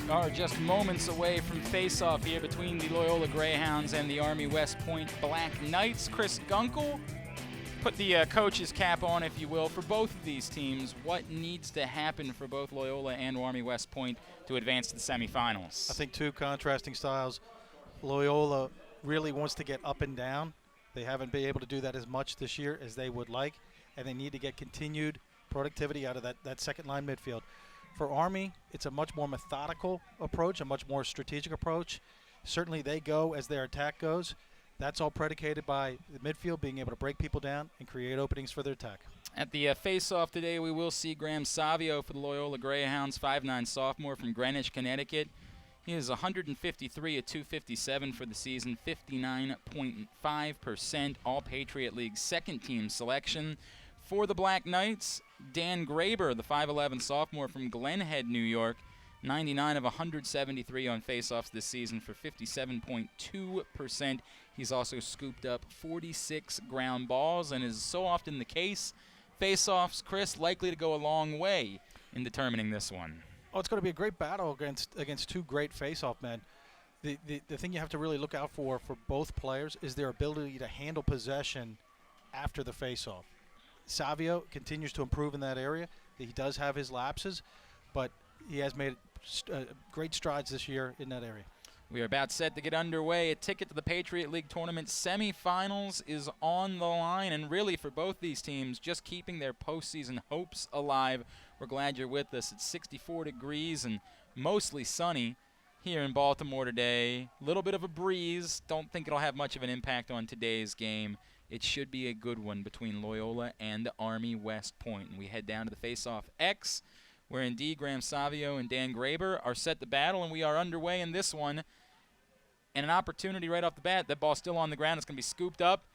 are just moments away from face-off here between the Loyola Greyhounds and the Army West Point Black Knights. Chris Gunkel, put the coach's cap on, if you will, for both of these teams. What needs to happen for both Loyola and Army West Point to advance to the semifinals? I think two contrasting styles. Loyola really wants to get up and down. They haven't been able to do that as much this year as they would like, and they need to get continued productivity out of that second line midfield. For Army, it's a much more methodical approach, a much more strategic approach. Certainly they go as their attack goes. That's all predicated by the midfield being able to break people down and create openings for their attack. At the face-off today, we will see Graham Savio for the Loyola Greyhounds, 5'9" sophomore from Greenwich, Connecticut. He is 153 at 257 for the season, 59.5%, all Patriot League second-team selection. For the Black Knights, Dan Graber, the 5'11" sophomore from Glen Head, New York, 99 of 173 on face-offs this season for 57.2%. He's also scooped up 46 ground balls, and as so often the case, face-offs, Chris, likely to go a long way in determining this one. Oh, it's going to be a great battle against two great face-off men. The thing you have to really look out for both players is their ability to handle possession after the face-off. Savio continues to improve in that area. He does have his lapses, but he has made great strides this year in that area. We are about set to get underway. A ticket to the Patriot League Tournament semifinals is on the line, and really for both these teams, just keeping their postseason hopes alive. We're glad you're with us. It's 64 degrees and mostly sunny here in Baltimore today. A little bit of a breeze. Don't think it'll have much of an impact on today's game. It should be a good one between Loyola and Army West Point. And we head down to the face-off X, where indeed Graham Savio and Dan Graber are set to battle, and we are underway in this one. And an opportunity right off the bat. That ball's still on the ground. It's going to be scooped up.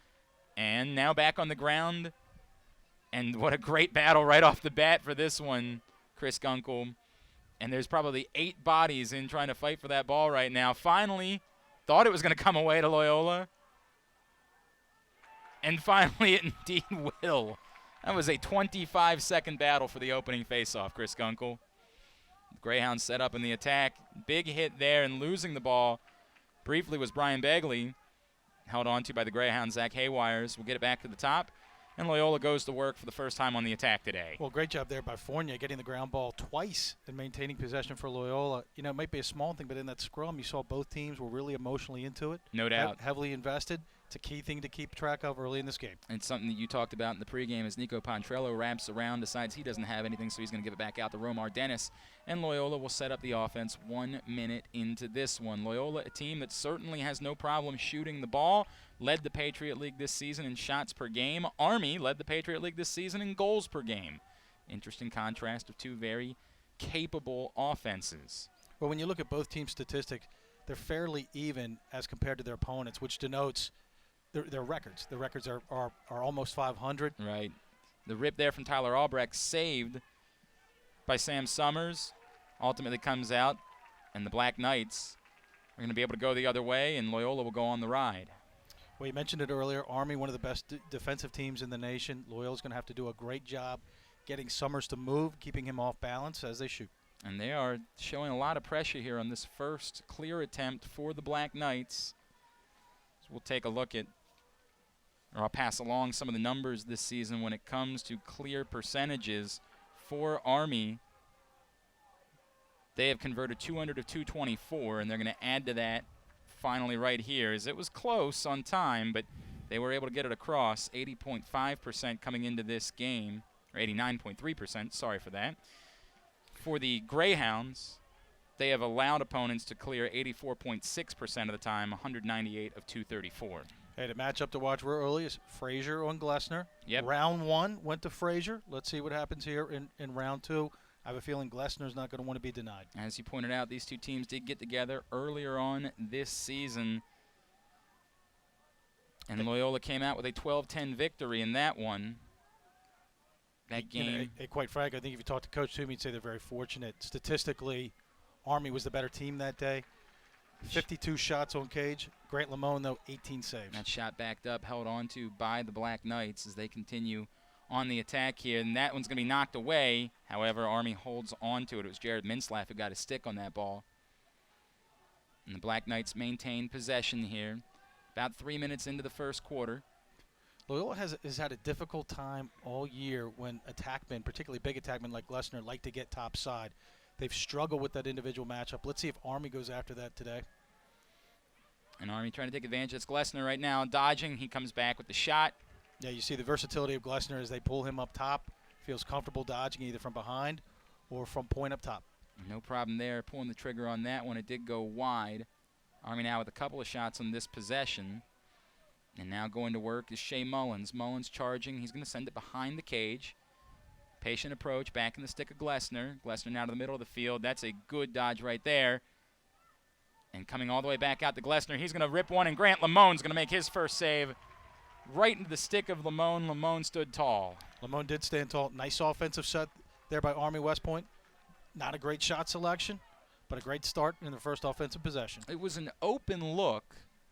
And now back on the ground. And what a great battle right off the bat for this one, Chris Gunkel. And there's probably 8 bodies in trying to fight for that ball right now. Finally, thought it was going to come away to Loyola. And finally, it indeed will. That was a 25-second battle for the opening faceoff, Chris Gunkel. Greyhounds set up in the attack. Big hit there, and losing the ball briefly was Brian Begley, held on to by the Greyhounds, Zach Haywires. We'll get it back to the top, and Loyola goes to work for the first time on the attack today. Well, great job there by Fournier, getting the ground ball twice and maintaining possession for Loyola. You know, it might be a small thing, but in that scrum, you saw both teams were really emotionally into it. No doubt. Heavily invested. It's a key thing to keep track of early in this game. And something that you talked about in the pregame is Nico Poncherello wraps around, decides he doesn't have anything, so he's going to give it back out to Romar Dennis. And Loyola will set up the offense 1 minute into this one. Loyola, a team that certainly has no problem shooting the ball, led the Patriot League this season in shots per game. Army led the Patriot League this season in goals per game. Interesting contrast of two very capable offenses. Well, when you look at both teams' statistics, they're fairly even as compared to their opponents, which denotes their records. The records are almost 500. Right. The rip there from Tyler Albrecht, saved by Sam Summers, ultimately comes out, and the Black Knights are going to be able to go the other way, and Loyola will go on the ride. Well, you mentioned it earlier. Army, one of the best defensive teams in the nation. Loyola's going to have to do a great job getting Summers to move, keeping him off balance as they shoot. And they are showing a lot of pressure here on this first clear attempt for the Black Knights. So we'll take a look at, or I'll pass along some of the numbers this season when it comes to clear percentages for Army. They have converted 200 of 224, and they're going to add to that finally right here, as it was close on time, but they were able to get it across. 80.5% coming into this game, or 89.3%, sorry for that. For the Greyhounds, they have allowed opponents to clear 84.6% of the time, 198 of 234. Hey, the matchup to watch real early is Frazier on Glessner. Yep. Round 1 went to Frazier. Let's see what happens here in round 2. I have a feeling Glessner's not going to want to be denied. As you pointed out, these two teams did get together earlier on this season. And Loyola came out with a 12-10 victory in that one. That game. You know, quite frankly, I think if you talk to Coach Toomey, he'd say they're very fortunate. Statistically, Army was the better team that day. 52 shots on cage. Grant Lamone, though, 18 saves. That shot backed up, held on to by the Black Knights as they continue on the attack here. And that one's going to be knocked away. However, Army holds on to it. It was Jared Minslav who got a stick on that ball. And the Black Knights maintain possession here. About 3 minutes into the first quarter. Loyola has had a difficult time all year when attackmen, particularly big attackmen like Glessner, like to get top side. They've struggled with that individual matchup. Let's see if Army goes after that today. And Army trying to take advantage. It's Glessner right now dodging. He comes back with the shot. Yeah, you see the versatility of Glessner as they pull him up top. Feels comfortable dodging either from behind or from point up top. No problem there. Pulling the trigger on that one. It did go wide. Army now with a couple of shots on this possession. And now going to work is Shea Mullins. Mullins charging. He's going to send it behind the cage. Patient approach. Back in the stick of Glessner. Glessner now to the middle of the field. That's a good dodge right there. And coming all the way back out to Glessner. He's going to rip one, and Grant Lamone's going to make his first save right into the stick of Lamone. Lamone stood tall. Lamone did stand tall. Nice offensive set there by Army West Point. Not a great shot selection, but a great start in the first offensive possession. It was an open look.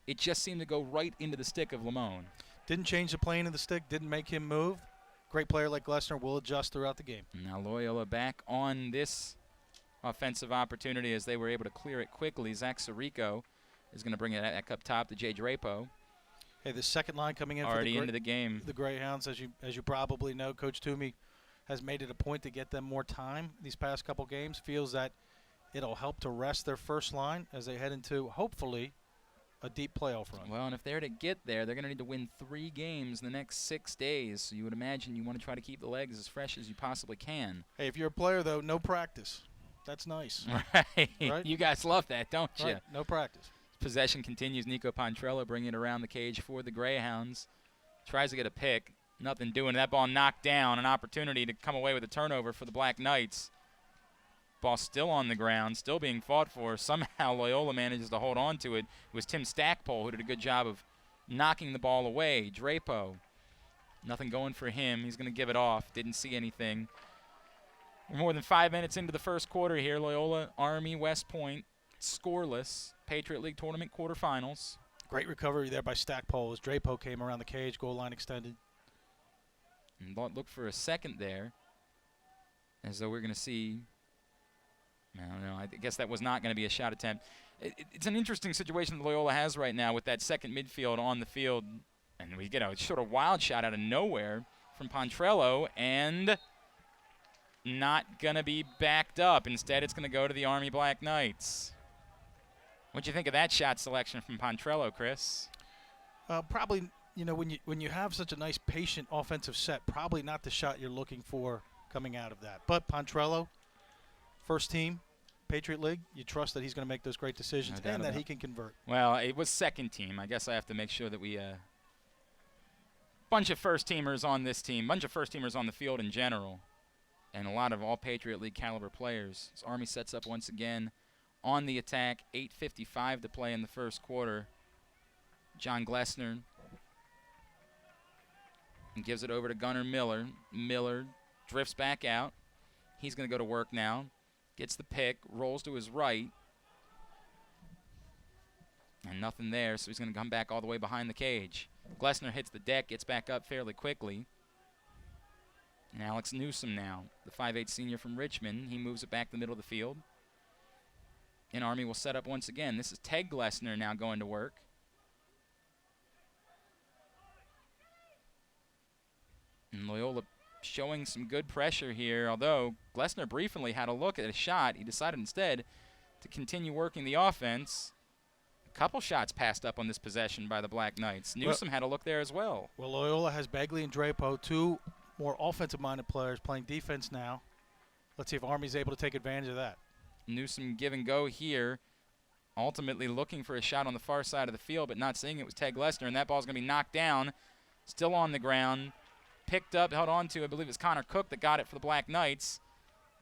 It just seemed to go right into the stick of Lamone. Didn't change the plane of the stick, didn't make him move. Great player like Glessner will adjust throughout the game. Now Loyola back on this offensive opportunity as they were able to clear it quickly. Zach Sirico is going to bring it back up top to Jay Drapo. Hey, the second line coming in already for into the game. The Greyhounds, as you probably know, Coach Toomey has made it a point to get them more time these past couple games. Feels that it'll help to rest their first line as they head into, hopefully, a deep playoff run. Well, and if they're to get there, they're going to need to win 3 games in the next 6 days. So you would imagine you want to try to keep the legs as fresh as you possibly can. Hey, if you're a player, though, no practice. That's nice. Right. You guys love that, don't you? Right. No practice. Possession continues. Nico Poncherello bringing it around the cage for the Greyhounds. Tries to get a pick. Nothing doing. That ball knocked down. An opportunity to come away with a turnover for the Black Knights. Ball still on the ground, still being fought for. Somehow Loyola manages to hold on to it. It was Tim Stackpole who did a good job of knocking the ball away. Drapo, nothing going for him. He's going to give it off. Didn't see anything. We're more than 5 minutes into the first quarter here. Loyola, Army, West Point, scoreless. Patriot League Tournament quarterfinals. Great recovery there by Stackpole as Drapo came around the cage, goal line extended. And look for a second there, as though we're going to see. I don't know. I guess that was not going to be a shot attempt. It's an interesting situation that Loyola has right now with that second midfield on the field. And we get a sort of wild shot out of nowhere from Poncherello, and not going to be backed up. Instead, it's going to go to the Army Black Knights. What'd you think of that shot selection from Poncherello, Chris? Probably, you know, when you have such a nice, patient offensive set, probably not the shot you're looking for coming out of that. But Poncherello, first team, Patriot League, you trust that he's going to make those great decisions and that he can convert. Well, it was second team. I guess I have to make sure that we bunch of first-teamers on this team, bunch of first-teamers on the field in general, and a lot of all Patriot League caliber players. As Army sets up once again on the attack, 8:55 to play in the first quarter. John Glessner gives it over to Gunnar Miller. Miller drifts back out. He's going to go to work now. Gets the pick, rolls to his right. And nothing there, so he's going to come back all the way behind the cage. Glessner hits the deck, gets back up fairly quickly. And Alex Newsom now, the 5'8" senior from Richmond. He moves it back to the middle of the field. And Army will set up once again. This is Ted Glessner now going to work. And Loyola showing some good pressure here, although Glessner briefly had a look at a shot. He decided instead to continue working the offense. A couple shots passed up on this possession by the Black Knights. Newsom had a look there as well. Well, Loyola has Bagley and Drapo, two more offensive-minded players playing defense now. Let's see if Army's able to take advantage of that. Newsom give and go here, ultimately looking for a shot on the far side of the field, but not seeing it was Ted Glessner, and that ball's going to be knocked down, still on the ground. Picked up, held on to, I believe it's Connor Cook that got it for the Black Knights.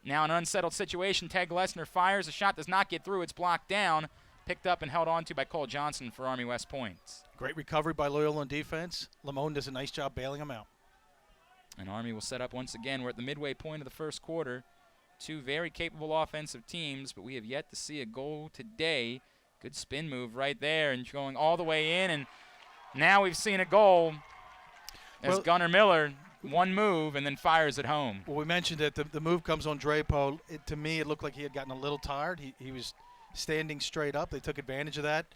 Now an unsettled situation. Ted Glessner fires. A shot does not get through. It's blocked down. Picked up and held on to by Cole Johnson for Army West Point. Great recovery by Loyola on defense. Lamone does a nice job bailing him out. And Army will set up once again. We're at the midway point of the first quarter. Two very capable offensive teams, but we have yet to see a goal today. Good spin move right there and going all the way in. And now we've seen a goal. As Gunnar Miller, one move, and then fires it home. Well, we mentioned that the move comes on Drapo. To me, it looked like he had gotten a little tired. He was standing straight up. They took advantage of that.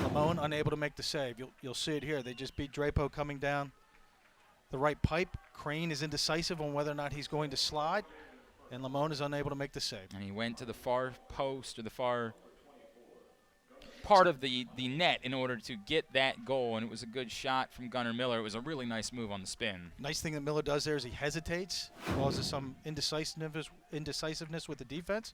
Lamone unable to make the save. You'll see it here. They just beat Drapo coming down the right pipe. Crane is indecisive on whether or not he's going to slide, and Lamone is unable to make the save. And he went to the far post, or the far part of the net, in order to get that goal, and it was a good shot from Gunnar Miller. It was a really nice move on the spin. Nice thing that Miller does there is he hesitates, causes some indecisiveness with the defense,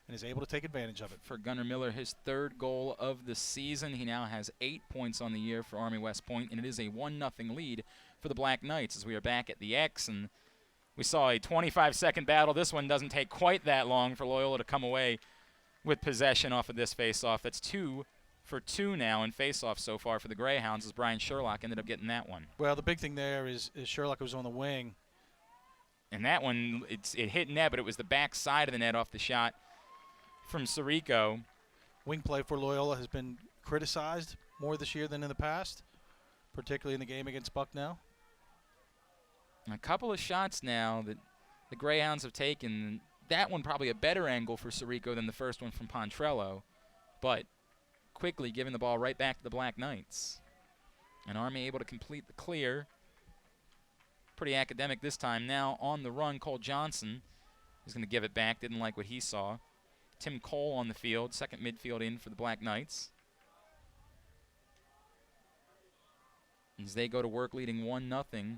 and is able to take advantage of it. For Gunnar Miller, his 3rd goal of the season. He now has 8 points on the year for Army West Point, and it is a 1-0 lead for the Black Knights as we are back at the X. And we saw a 25-second battle. This one doesn't take quite that long for Loyola to come away with possession off of this face-off. That's 2 for 2 now in face-off so far for the Greyhounds, as Brian Sherlock ended up getting that one. Well, the big thing there is Sherlock was on the wing. And that one, it hit net, but it was the back side of the net off the shot from Sirico. Wing play for Loyola has been criticized more this year than in the past, particularly in the game against Bucknell. A couple of shots now that the Greyhounds have taken. That one probably a better angle for Sirico than the first one from Poncherello, but quickly giving the ball right back to the Black Knights. And Army able to complete the clear. Pretty academic this time. Now on the run, Cole Johnson is going to give it back. Didn't like what he saw. Tim Cole on the field, second midfield in for the Black Knights. As they go to work, leading 1-0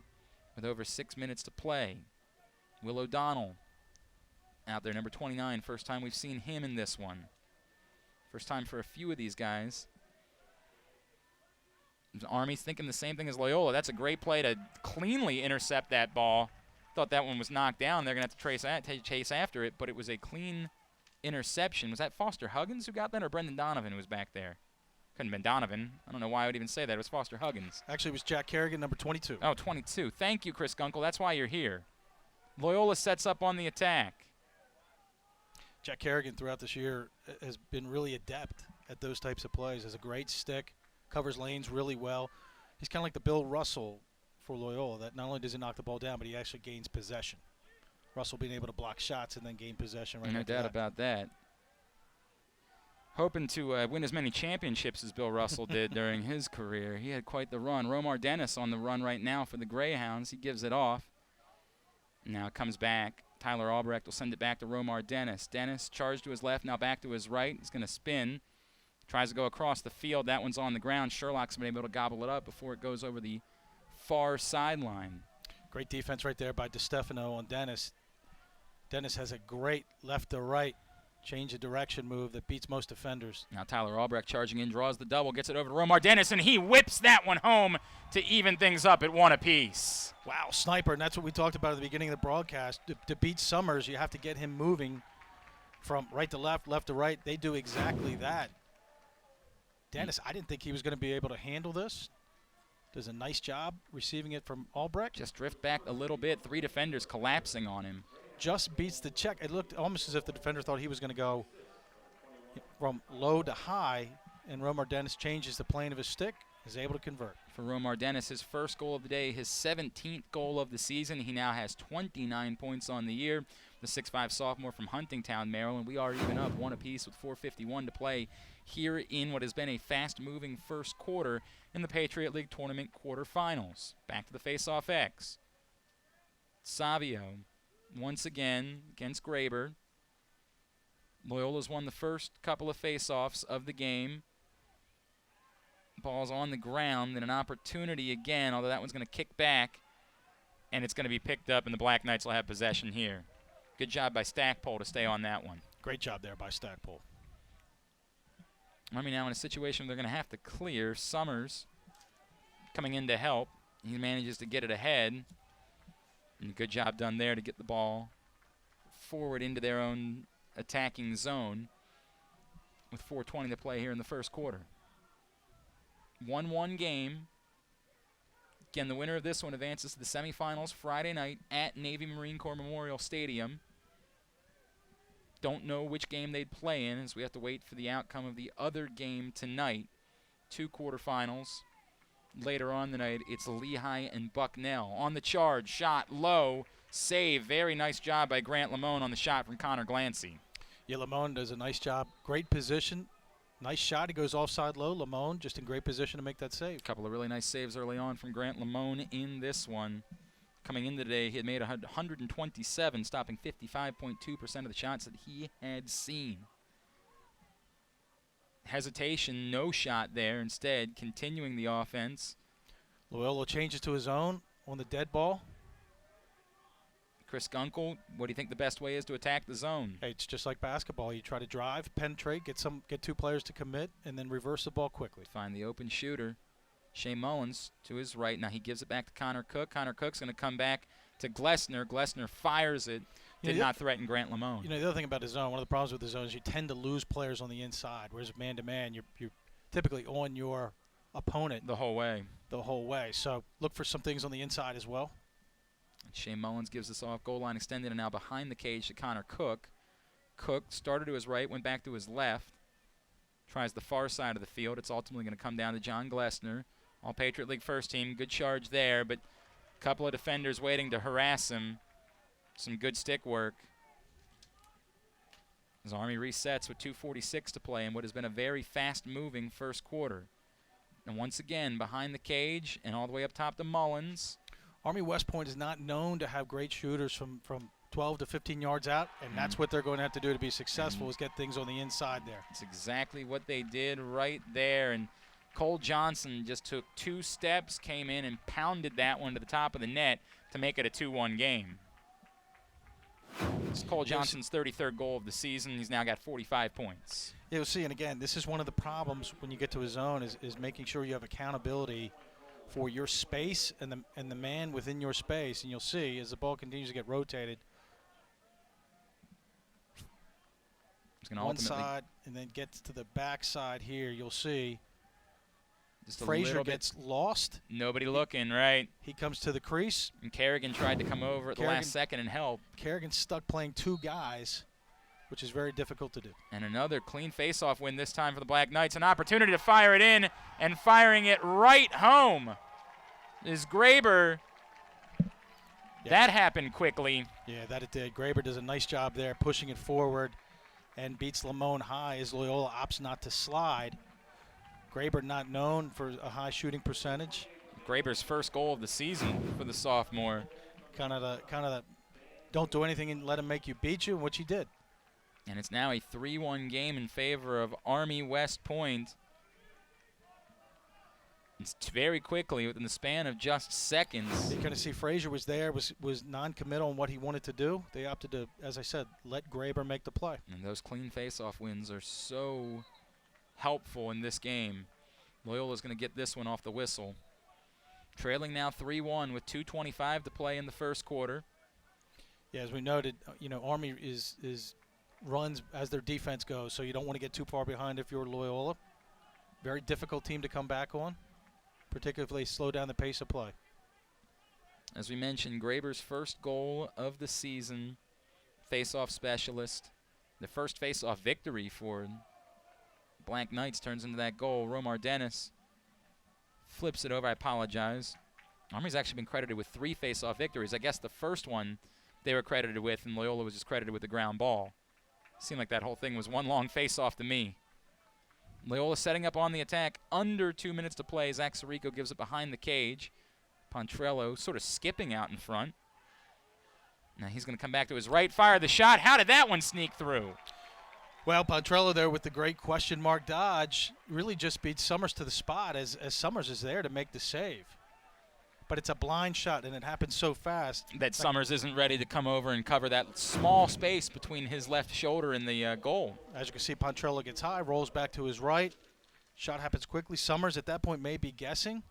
with over 6 minutes to play. Will O'Donnell out there, number 29. First time we've seen him in this one. First time for a few of these guys. The Army's thinking the same thing as Loyola. That's a great play to cleanly intercept that ball. Thought that one was knocked down. They're going to have to chase after it, but it was a clean interception. Was that Foster Huggins who got that, or Brendan Donovan who was back there? Couldn't have been Donovan. I don't know why I would even say that. It was Foster Huggins. Actually, it was Jack Kerrigan, number 22. Oh, 22. Thank you, Chris Gunkel. That's why you're here. Loyola sets up on the attack. Jack Kerrigan throughout this year has been really adept at those types of plays. Has a great stick, covers lanes really well. He's kind of like the Bill Russell for Loyola, that not only does he knock the ball down, but he actually gains possession. Russell being able to block shots and then gain possession right No doubt about that. Hoping to win as many championships as Bill Russell did during his career. He had quite the run. Romar Dennis on the run right now for the Greyhounds. He gives it off. Now it comes back. Tyler Albrecht will send it back to Romar Dennis. Dennis charged to his left, now back to his right. He's going to spin. Tries to go across the field. That one's on the ground. Sherlock's been able to gobble it up before it goes over the far sideline. Great defense right there by DiStefano on Dennis. Dennis has a great left to right change of direction move that beats most defenders. Now Tyler Albrecht charging in, draws the double, gets it over to Romar Dennis, and he whips that one home to even things up at 1 apiece. Wow, sniper, and that's what we talked about at the beginning of the broadcast. To beat Summers, you have to get him moving from right to left, left to right. They do exactly that. Dennis, I didn't think he was going to be able to handle this. Does a nice job receiving it from Albrecht. Just drift back a little bit, 3 defenders collapsing on him. Just beats the check. It looked almost as if the defender thought he was going to go from low to high, and Romar Dennis changes the plane of his stick, is able to convert. For Romar Dennis, his first goal of the day, his 17th goal of the season. He now has 29 points on the year. The 6'5 sophomore from Huntingtown, Maryland. We are even up 1 apiece with 4:51 to play here in what has been a fast-moving first quarter in the Patriot League Tournament quarterfinals. Back to the face-off X. Savio once again against Graber. Loyola's won the first couple of face-offs of the game. Ball's on the ground, and an opportunity again, although that one's going to kick back, and it's going to be picked up, and the Black Knights will have possession here. Good job by Stackpole to stay on that one. Great job there by Stackpole. Army now in a situation where they're going to have to clear. Summers coming in to help. He manages to get it ahead. And good job done there to get the ball forward into their own attacking zone with 4:20 to play here in the first quarter. 1-1 game. Again, the winner of this one advances to the semifinals Friday night at Navy Marine Corps Memorial Stadium. Don't know which game they'd play in, as we have to wait for the outcome of the other game tonight. 2 quarterfinals. Later on tonight, it's Lehigh and Bucknell. On the charge, shot low, save. Very nice job by Grant Lamone on the shot from Connor Glancy. Yeah, Lamone does a nice job. Great position. Nice shot. He goes offside low. Lamone just in great position to make that save. A couple of really nice saves early on from Grant Lamone in this one. Coming in today, he had made 127, stopping 55.2% of the shots that he had seen. Hesitation, no shot there. Instead, continuing the offense. Loyola changes to his own on the dead ball. Chris Gunkel, what do you think the best way is to attack the zone? Hey, it's just like basketball. You try to drive, penetrate, get two players to commit, and then reverse the ball quickly. Find the open shooter. Shea Mullins to his right. Now he gives it back to Connor Cook. Connor Cook's going to come back to Glessner. Glessner fires it. Did not threaten Grant Lamone. You know, the other thing about the zone, one of the problems with the zone is you tend to lose players on the inside, whereas man-to-man, you're typically on your opponent the whole way. So look for some things on the inside as well. And Shea Mullins gives this off. Goal line extended and now behind the cage to Connor Cook. Cook started to his right, went back to his left. Tries the far side of the field. It's ultimately going to come down to John Glessner. All Patriot League first team. Good charge there, but a couple of defenders waiting to harass him. Some good stick work. As Army resets with 2:46 to play in what has been a very fast-moving first quarter. And once again, behind the cage and all the way up top to Mullins. Army West Point is not known to have great shooters from 12 to 15 yards out, and that's what they're going to have to do to be successful is get things on the inside there. That's exactly what they did right there. And Cole Johnson just took 2 steps, came in and pounded that one to the top of the net to make it a 2-1 game. It's Cole Johnson's 33rd goal of the season. He's now got 45 points. You'll see, and again, this is one of the problems when you get to a zone is making sure you have accountability for your space and the man within your space. And you'll see as the ball continues to get rotated, one side and then gets to the back side here, you'll see Frazier gets lost. Nobody looking, right? He comes to the crease. And Kerrigan tried to come over at the last second and help. Kerrigan's stuck playing 2 guys, which is very difficult to do. And another clean face-off win this time for the Black Knights. An opportunity to fire it in, and firing it right home is Graber. Yeah. That happened quickly. Yeah, that it did. Graber does a nice job there, pushing it forward, and beats Lamone high as Loyola opts not to slide. Graber not known for a high shooting percentage. Graber's first goal of the season for the sophomore. Kind of the don't do anything and let him make you beat you, which he did. And it's now a 3-1 game in favor of Army West Point. It's very quickly, within the span of just seconds. You kind of see Frazier was there, was non-committal on what he wanted to do. They opted to, as I said, let Graber make the play. And those clean face-off wins are so helpful in this game. Loyola's going to get this one off the whistle. Trailing now 3-1 with 2:25 to play in the first quarter. Yeah, as we noted, you know, Army is runs as their defense goes, so you don't want to get too far behind if you're Loyola. Very difficult team to come back on, particularly slow down the pace of play. As we mentioned, Graber's first goal of the season, face-off specialist. The first face-off victory for Black Knights turns into that goal. Romar Dennis flips it over. I apologize. Army's actually been credited with 3 face-off victories. I guess the first one they were credited with, and Loyola was just credited with the ground ball. Seemed like that whole thing was one long face-off to me. Loyola setting up on the attack. Under 2 minutes to play. Zach Sirico gives it behind the cage. Poncherello sort of skipping out in front. Now he's going to come back to his right, fire the shot. How did that one sneak through? Well, Poncherello there with the great question mark dodge really just beats Summers to the spot as Summers is there to make the save. But it's a blind shot, and it happens so fast. That Summers isn't ready to come over and cover that small space between his left shoulder and the goal. As you can see, Poncherello gets high, rolls back to his right. Shot happens quickly. Summers at that point may be guessing.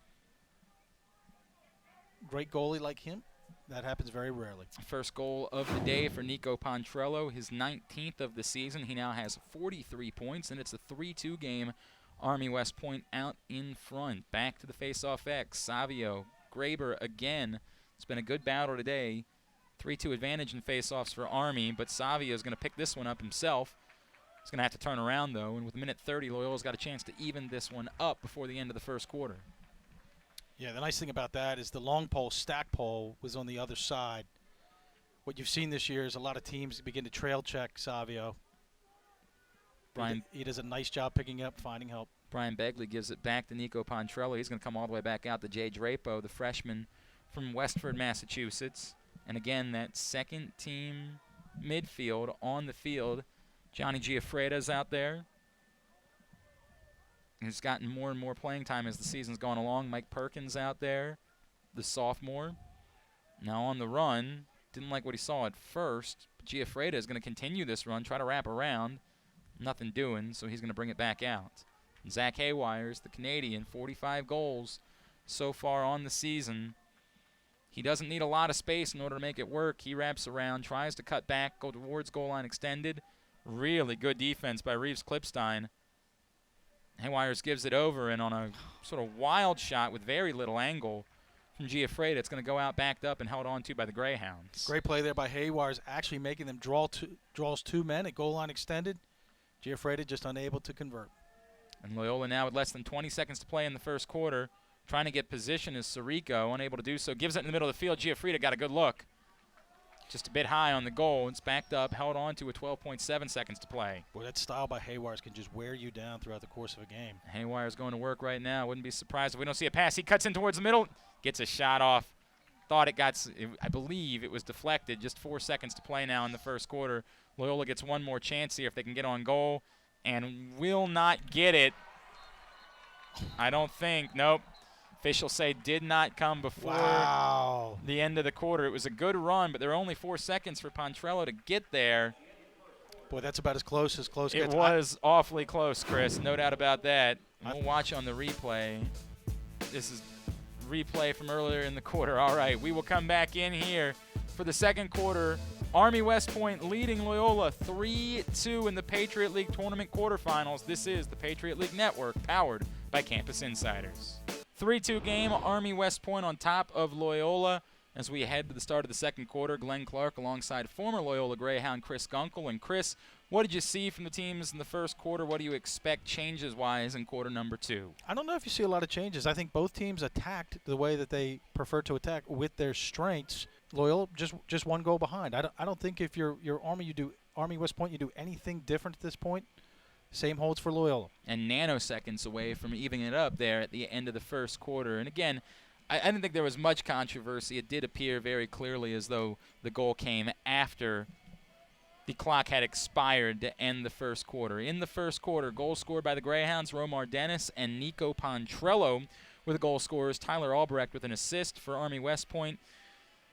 Great goalie like him. That happens very rarely. First goal of the day for Nico Poncherello, his 19th of the season. He now has 43 points, and it's a 3-2 game. Army West Point out in front. Back to the face-off X. Savio, Graber again. It's been a good battle today. 3-2 advantage in face-offs for Army, but Savio is going to pick this one up himself. He's going to have to turn around, though, and with a minute 30, Loyola's got a chance to even this one up before the end of the first quarter. Yeah, the nice thing about that is the long pole, stack pole, was on the other side. What you've seen this year is a lot of teams begin to trail check Savio. He does a nice job picking up, finding help. Brian Begley gives it back to Nico Poncherello. He's going to come all the way back out to Jay Drapo, the freshman from Westford, Massachusetts. And again, that second team midfield on the field. Johnny Giuffreda's out there. He's gotten more and more playing time as the season's gone along. Mike Perkins out there, the sophomore. Now on the run. Didn't like what he saw at first. Giuffreda is going to continue this run, try to wrap around. Nothing doing, so he's going to bring it back out. Zach Haywires, the Canadian, 45 goals so far on the season. He doesn't need a lot of space in order to make it work. He wraps around, tries to cut back, go towards goal line extended. Really good defense by Reeves Klipstein. Haywires gives it over, and on a sort of wild shot with very little angle from Giuffreda, it's going to go out backed up and held on to by the Greyhounds. Great play there by Haywires, actually making them draws two men at goal line extended. Giuffreda just unable to convert. And Loyola now with less than 20 seconds to play in the first quarter, trying to get position is Sirico, unable to do so. Gives it in the middle of the field. Giuffreda got a good look. Just a bit high on the goal. It's backed up, held on to with 12.7 seconds to play. Boy, that style by Haywires can just wear you down throughout the course of a game. Haywire's going to work right now. Wouldn't be surprised if we don't see a pass. He cuts in towards the middle, gets a shot off. Thought it got, I believe it was deflected. Just 4 seconds to play now in the first quarter. Loyola gets one more chance here if they can get on goal, and will not get it. I don't think. Nope. Officials say did not come before the end of the quarter. It was a good run, but there were only 4 seconds for Poncherello to get there. Boy, that's about as close as close gets. It was awfully close, Chris. No doubt about that. We'll watch on the replay. This is replay from earlier in the quarter. All right, we will come back in here for the second quarter. Army West Point leading Loyola 3-2 in the Patriot League Tournament quarterfinals. This is the Patriot League Network, powered by Campus Insiders. 3-2 game, Army West Point on top of Loyola. As we head to the start of the second quarter, Glenn Clark alongside former Loyola Greyhound Chris Gunkel. And Chris, what did you see from the teams in the first quarter? What do you expect changes-wise in quarter number 2? I don't know if you see a lot of changes. I think both teams attacked the way that they prefer to attack with their strengths. Loyola just one goal behind. I don't think if you're Army West Point, you do anything different at this point. Same holds for Loyola. And nanoseconds away from evening it up there at the end of the first quarter. And again, I didn't think there was much controversy. It did appear very clearly as though the goal came after the clock had expired to end the first quarter. In the first quarter, goal scored by the Greyhounds, Romar Dennis and Nico Poncherello were the goal scorers. Tyler Albrecht with an assist for Army West Point.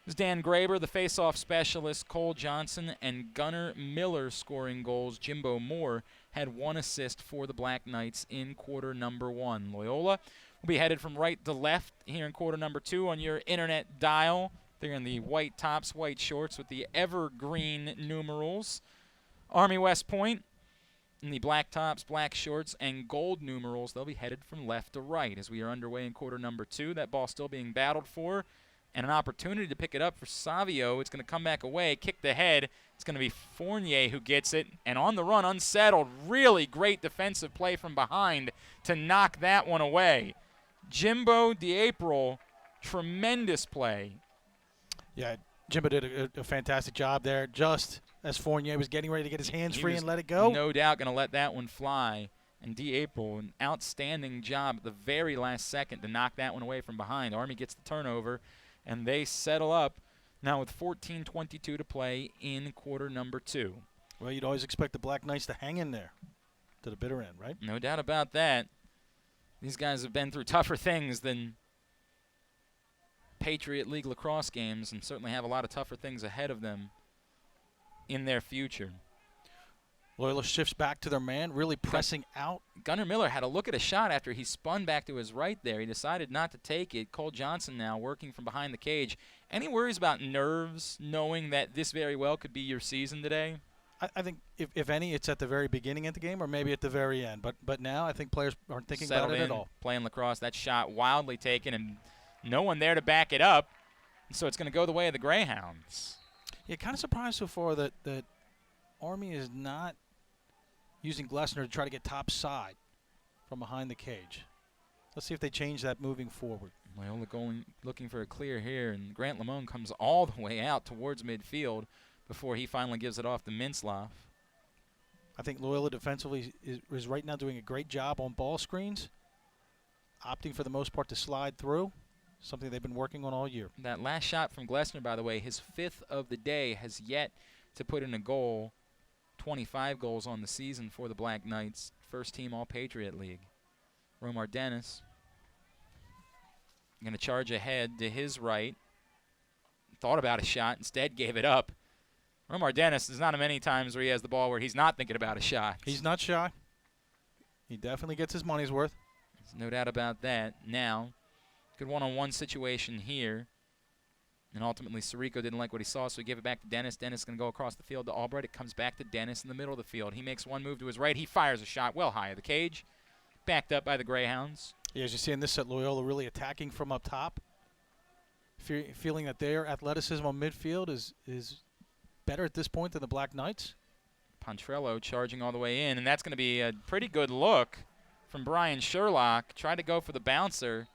It was Dan Graber, the face-off specialist, Cole Johnson, and Gunnar Miller scoring goals. Jimbo Moore had 1 assist for the Black Knights in quarter number 1. Loyola will be headed from right to left here in quarter number 2 on your internet dial. They're in the white tops, white shorts with the evergreen numerals. Army West Point in the black tops, black shorts, and gold numerals. They'll be headed from left to right as we are underway in quarter number 2. That ball still being battled for. And an opportunity to pick it up for Savio. It's going to come back away, kick the head. It's going to be Fournier who gets it. And on the run, unsettled. Really great defensive play from behind to knock that one away. Jimbo DeApril, tremendous play. Yeah, Jimbo did a fantastic job there. Just as Fournier was getting ready to get his hands free and let it go. No doubt going to let that one fly. And DeApril, an outstanding job at the very last second to knock that one away from behind. Army gets the turnover. And they settle up now with 14:22 to play in quarter number 2. Well, you'd always expect the Black Knights to hang in there to the bitter end, right? No doubt about that. These guys have been through tougher things than Patriot League lacrosse games and certainly have a lot of tougher things ahead of them in their future. Loyola shifts back to their man, really pressing out. Gunnar Miller had a look at a shot after he spun back to his right there. He decided not to take it. Cole Johnson now working from behind the cage. Any worries about nerves, knowing that this very well could be your season today? I think, if any, it's at the very beginning of the game or maybe at the very end. But now I think players aren't thinking about it at all. Playing lacrosse, that shot wildly taken and no one there to back it up. So it's going to go the way of the Greyhounds. Yeah, kind of surprised so far that Army is not using Glessner to try to get top side from behind the cage. Let's see if they change that moving forward. Loyola looking for a clear here, and Grant Lamone comes all the way out towards midfield before he finally gives it off to Mintzlaff. I think Loyola defensively is right now doing a great job on ball screens, opting for the most part to slide through, something they've been working on all year. That last shot from Glessner, by the way, his 5th of the day, has yet to put in a goal. 25 goals on the season for the Black Knights. First team All-Patriot League. Romar Dennis going to charge ahead to his right. Thought about a shot, instead gave it up. Romar Dennis, there's not many times where he has the ball where he's not thinking about a shot. He's not shy. He definitely gets his money's worth. There's no doubt about that. Now, good one-on-one situation here. And ultimately, Sirico didn't like what he saw, so he gave it back to Dennis. Dennis is going to go across the field to Albrecht. It comes back to Dennis in the middle of the field. He makes one move to his right. He fires a shot well high of the cage. Backed up by the Greyhounds. Yeah, as you see in this set, Loyola really attacking from up top. Feeling that their athleticism on midfield is better at this point than the Black Knights. Poncherello charging all the way in, and that's going to be a pretty good look from Brian Sherlock. Tried to go for the bouncer,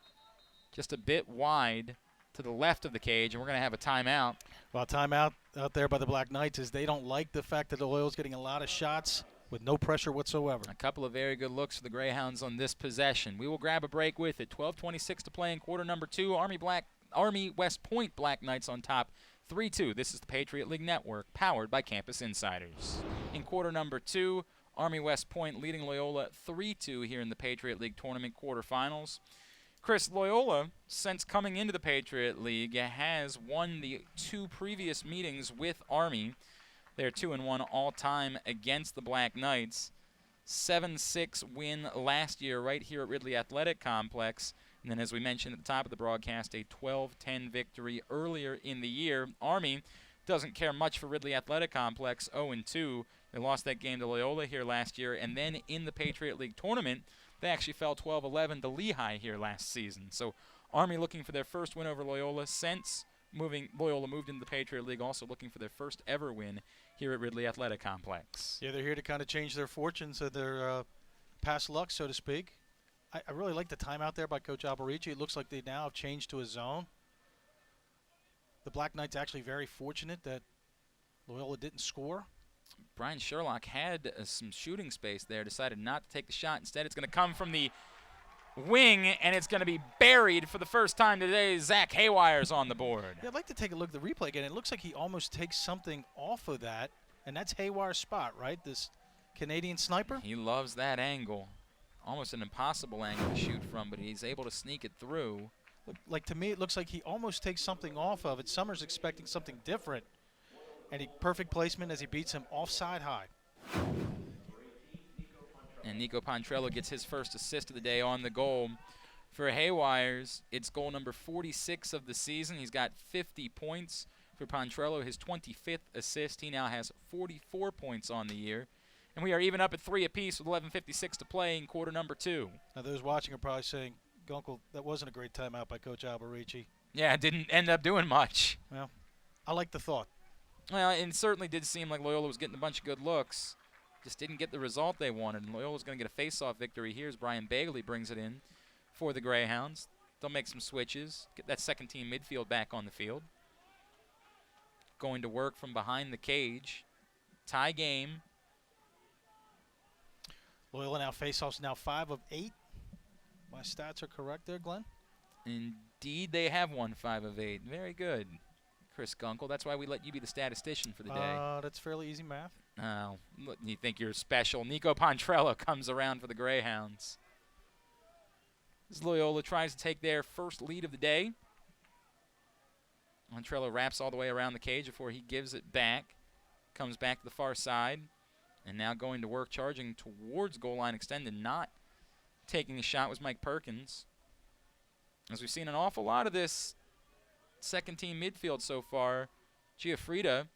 just a bit wide to the left of the cage, and we're going to have a timeout. Well, timeout out there by the Black Knights is they don't like the fact that Loyola's getting a lot of shots with no pressure whatsoever. A couple of very good looks for the Greyhounds on this possession. We will grab a break with it. 12:26 to play in quarter number 2. Army West Point Black Knights on top, 3-2. This is the Patriot League Network, powered by Campus Insiders. In quarter number 2, Army West Point leading Loyola 3-2 here in the Patriot League Tournament quarterfinals. Chris, Loyola, since coming into the Patriot League, has won the 2 previous meetings with Army. They're 2-1 all-time against the Black Knights. 7-6 win last year right here at Ridley Athletic Complex. And then, as we mentioned at the top of the broadcast, a 12-10 victory earlier in the year. Army doesn't care much for Ridley Athletic Complex, 0-2. They lost that game to Loyola here last year. And then in the Patriot League tournament, they actually fell 12-11 to Lehigh here last season. So Army looking for their first win over Loyola since Loyola moved into the Patriot League, also looking for their first ever win here at Ridley Athletic Complex. Yeah, they're here to kind of change their fortunes of their past luck, so to speak. I really like the timeout there by Coach Albrecht. It looks like they now have changed to a zone. The Black Knights actually very fortunate that Loyola didn't score. Brian Sherlock had some shooting space there, decided not to take the shot. Instead, it's going to come from the wing, and it's going to be buried for the first time today. Zach Haywire's on the board. Yeah, I'd like to take a look at the replay again. It looks like he almost takes something off of that, and that's Haywire's spot, right? This Canadian sniper? He loves that angle. Almost an impossible angle to shoot from, but he's able to sneak it through. Like, to me, it looks like he almost takes something off of it. Summers expecting something different. And perfect placement as he beats him offside high. And Nico Poncherello gets his first assist of the day on the goal. For Haywires, it's goal number 46 of the season. He's got 50 points. For Poncherello, his 25th assist. He now has 44 points on the year. And we are even up at 3 apiece with 11:56 to play in quarter number 2. Now, those watching are probably saying, Gunkel, that wasn't a great timeout by Coach Albrecht. Yeah, it didn't end up doing much. Well, I like the thought. Well, it certainly did seem like Loyola was getting a bunch of good looks. Just didn't get the result they wanted. And Loyola's going to get a face-off victory here as Brian Bagley brings it in for the Greyhounds. They'll make some switches, get that second-team midfield back on the field. Going to work from behind the cage. Tie game. Loyola now face-offs now 5 of 8. My stats are correct there, Glenn? Indeed, they have won 5 of 8. Very good, Chris Gunkel. That's why we let you be the statistician for the day. That's fairly easy math. Oh, you think you're special. Nico Poncherello comes around for the Greyhounds. As Loyola tries to take their first lead of the day. Poncherello wraps all the way around the cage before he gives it back. Comes back to the far side. And now going to work, charging towards goal line extended. Not taking a shot was Mike Perkins. As we've seen an awful lot of this second-team midfield so far, Frieda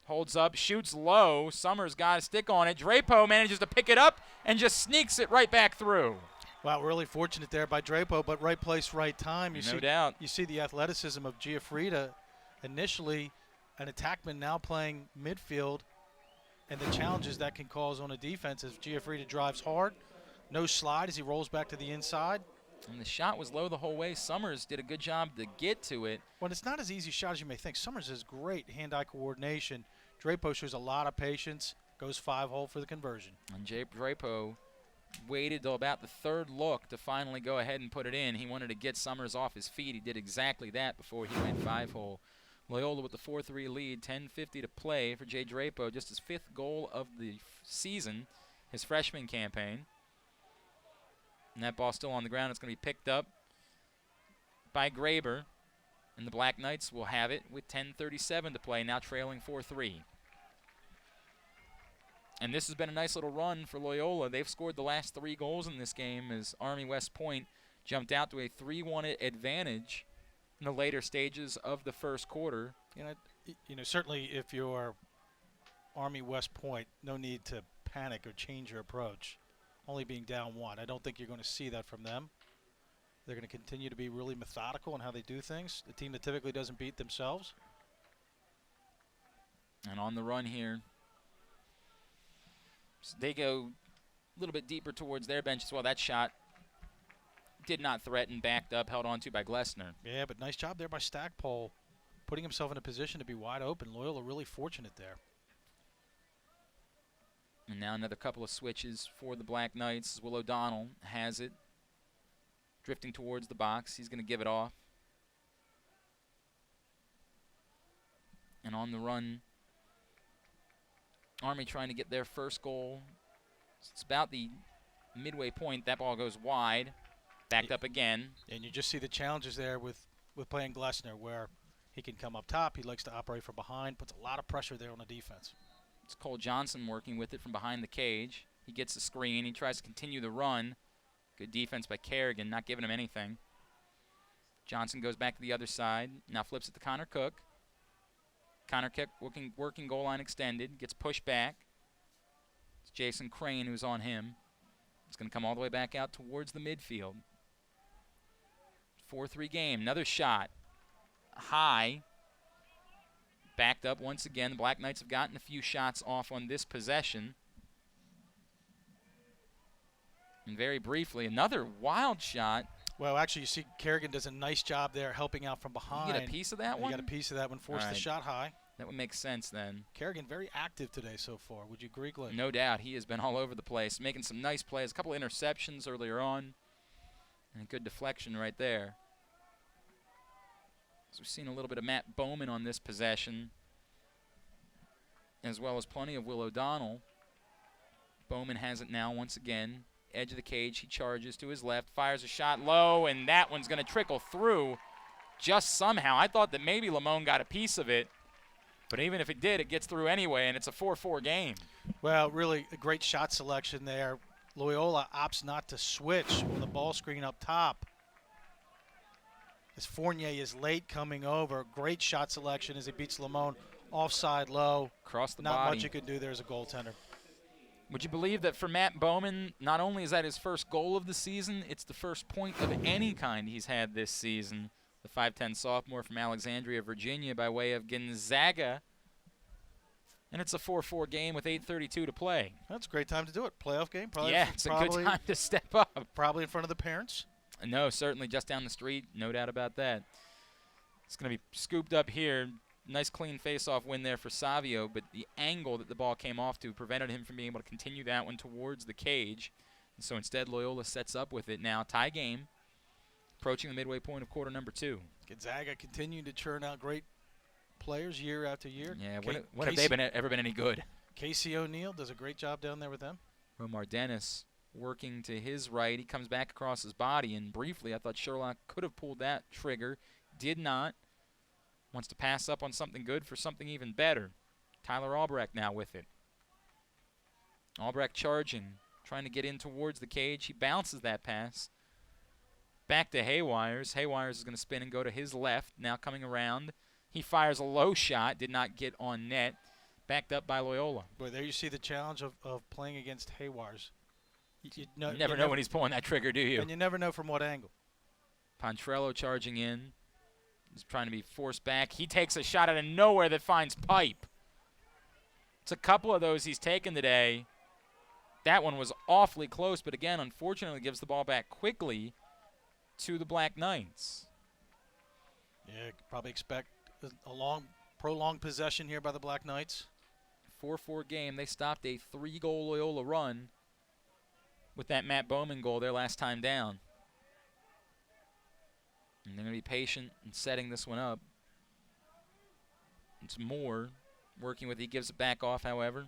holds up, shoots low. Summers got a stick on it. Drapeau manages to pick it up and just sneaks it right back through. Wow, really fortunate there by Drapeau, but right place, right time. No doubt. You see the athleticism of Frieda. Initially, an attackman now playing midfield, and the challenges that can cause on a defense as Frieda drives hard. No slide as he rolls back to the inside. And the shot was low the whole way. Summers did a good job to get to it. Well, it's not as easy a shot as you may think. Summers has great hand-eye coordination. Drapeau shows a lot of patience, Goes 5-hole for the conversion. And Jay Drapo waited till about the third look to finally go ahead and put it in. He wanted to get Summers off his feet. He did exactly that before he went 5-hole. Loyola with the 4-3 lead, 10:50 to play for Jay Drapo, just his 5th goal of the season, his freshman campaign. And that ball still on the ground. It's going to be picked up by Graber. And the Black Knights will have it with 10:37 to play, now trailing 4-3. And this has been a nice little run for Loyola. They've scored the last 3 goals in this game as Army West Point jumped out to a 3-1 advantage in the later stages of the first quarter. You know, certainly if you're Army West Point, no need to panic or change your approach. Only being down 1. I don't think you're going to see that from them. They're going to continue to be really methodical in how they do things. The team that typically doesn't beat themselves. And on the run here, so they go a little bit deeper towards their bench as well. That shot did not threaten, backed up, held on to by Glessner. Yeah, but nice job there by Stackpole, putting himself in a position to be wide open. Loyola really fortunate there. And now another couple of switches for the Black Knights. Will O'Donnell has it, drifting towards the box. He's going to give it off. And on the run, Army trying to get their first goal. It's about the midway point. That ball goes wide. Backed up again. And you just see the challenges there with playing Glessner, where he can come up top. He likes to operate from behind. Puts a lot of pressure there on the defense. It's Cole Johnson working with it from behind the cage. He gets the screen. He tries to continue the run. Good defense by Kerrigan, not giving him anything. Johnson goes back to the other side. Now flips it to Connor Cook. Connor Cook working goal line extended. Gets pushed back. It's Jason Crane who's on him. It's going to come all the way back out towards the midfield. 4-3 game. Another shot. High. Backed up once again. The Black Knights have gotten a few shots off on this possession. And very briefly, another wild shot. Well, actually, you see Kerrigan does a nice job there helping out from behind. You get a piece of that one? You got a piece of that one. Forced the shot high. That would make sense then. Kerrigan very active today so far. Would you agree, Glenn? No doubt. He has been all over the place, making some nice plays. A couple of interceptions earlier on. And a good deflection right there. So we've seen a little bit of Matt Bowman on this possession, as well as plenty of Will O'Donnell. Bowman has it now once again. Edge of the cage, he charges to his left, fires a shot low, and that one's going to trickle through just somehow. I thought that maybe Lamone got a piece of it, but even if it did, it gets through anyway, and it's a 4-4 game. Well, really a great shot selection there. Loyola opts not to switch on the ball screen up top. As Fournier is late coming over. Great shot selection as he beats Lamone offside low. Across the body. Not much you can do there as a goaltender. Would you believe that for Matt Bowman, not only is that his first goal of the season, it's the first point of any kind he's had this season. The 5'10 sophomore from Alexandria, Virginia, by way of Gonzaga. And it's a 4-4 game with 8:32 to play. That's a great time to do it. Playoff game? Probably, yeah, it's a good time to step up. Probably in front of the parents? No, certainly just down the street. No doubt about that. It's going to be scooped up here. Nice clean face-off win there for Savio, but the angle that the ball came off to prevented him from being able to continue that one towards the cage. And so instead, Loyola sets up with it now. Tie game, approaching the midway point of quarter number 2. Gonzaga continuing to churn out great players year after year. Yeah, when have they ever been any good? Casey O'Neill does a great job down there with them. Romar Dennis working to his right. He comes back across his body, and briefly I thought Sherlock could have pulled that trigger. Did not. Wants to pass up on something good for something even better. Tyler Albrecht now with it. Albrecht charging, trying to get in towards the cage. He bounces that pass. Back to Haywires. Haywires is going to spin and go to his left. Now coming around. He fires a low shot. Did not get on net. Backed up by Loyola. Boy, there you see the challenge of playing against Haywires. You never know when he's pulling that trigger, do you? And you never know from what angle. Poncherello charging in. He's trying to be forced back. He takes a shot out of nowhere that finds pipe. It's a couple of those he's taken today. That one was awfully close, but again, unfortunately, gives the ball back quickly to the Black Knights. Yeah, probably expect a long, prolonged possession here by the Black Knights. 4-4 game. They stopped a 3-goal Loyola run with that Matt Bowman goal their last time down. And they're going to be patient in setting this one up. It's Moore working with, he gives it back off, however.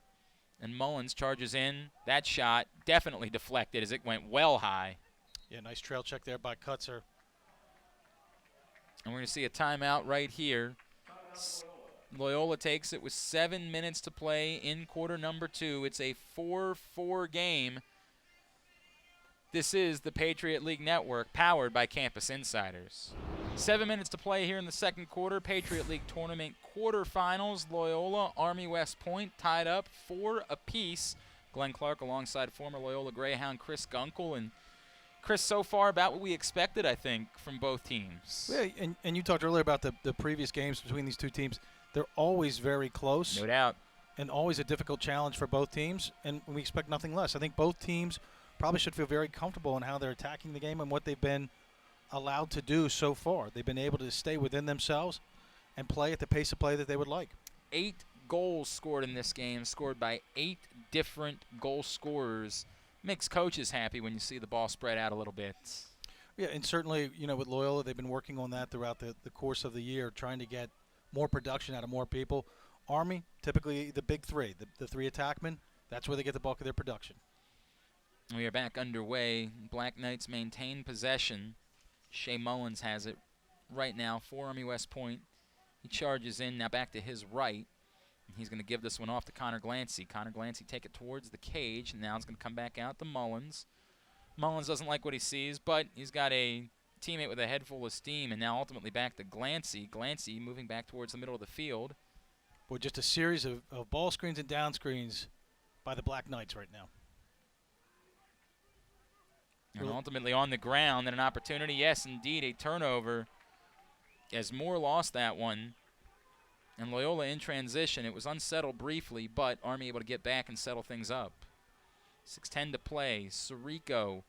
And Mullins charges in. That shot definitely deflected as it went well high. Yeah, nice trail check there by Kutzer. And we're going to see a timeout right here. Loyola takes it with 7 minutes to play in quarter number 2. It's a 4-4 game. This is the Patriot League Network, powered by Campus Insiders. 7 minutes to play here in the second quarter. Patriot League Tournament Quarterfinals. Loyola, Army West Point tied up 4 apiece. Glenn Clark alongside former Loyola Greyhound Chris Gunkel. And Chris, so far about what we expected, I think, from both teams. Yeah, and you talked earlier about the previous games between these two teams. They're always very close. No doubt. And always a difficult challenge for both teams, and we expect nothing less. I think both teams probably should feel very comfortable in how they're attacking the game and what they've been allowed to do so far. They've been able to stay within themselves and play at the pace of play that they would like. 8 goals scored in this game, scored by 8 different goal scorers. Makes coaches happy when you see the ball spread out a little bit. Yeah, and certainly, you know, with Loyola, they've been working on that throughout the course of the year, trying to get more production out of more people. Army, typically the big three, the 3 attackmen, that's where they get the bulk of their production. We are back underway. Black Knights maintain possession. Shea Mullins has it right now for Army West Point. He charges in now back to his right. He's going to give this one off to Connor Glancy. Connor Glancy take it towards the cage. And now it's going to come back out to Mullins. Mullins doesn't like what he sees, but he's got a teammate with a head full of steam. And now ultimately back to Glancy. Glancy moving back towards the middle of the field. Boy, just a series of ball screens and down screens by the Black Knights right now. And ultimately on the ground, and an opportunity, yes, indeed, a turnover. As Moore lost that one. And Loyola in transition. It was unsettled briefly, but Army able to get back and settle things up. 6:10 to play. Sirico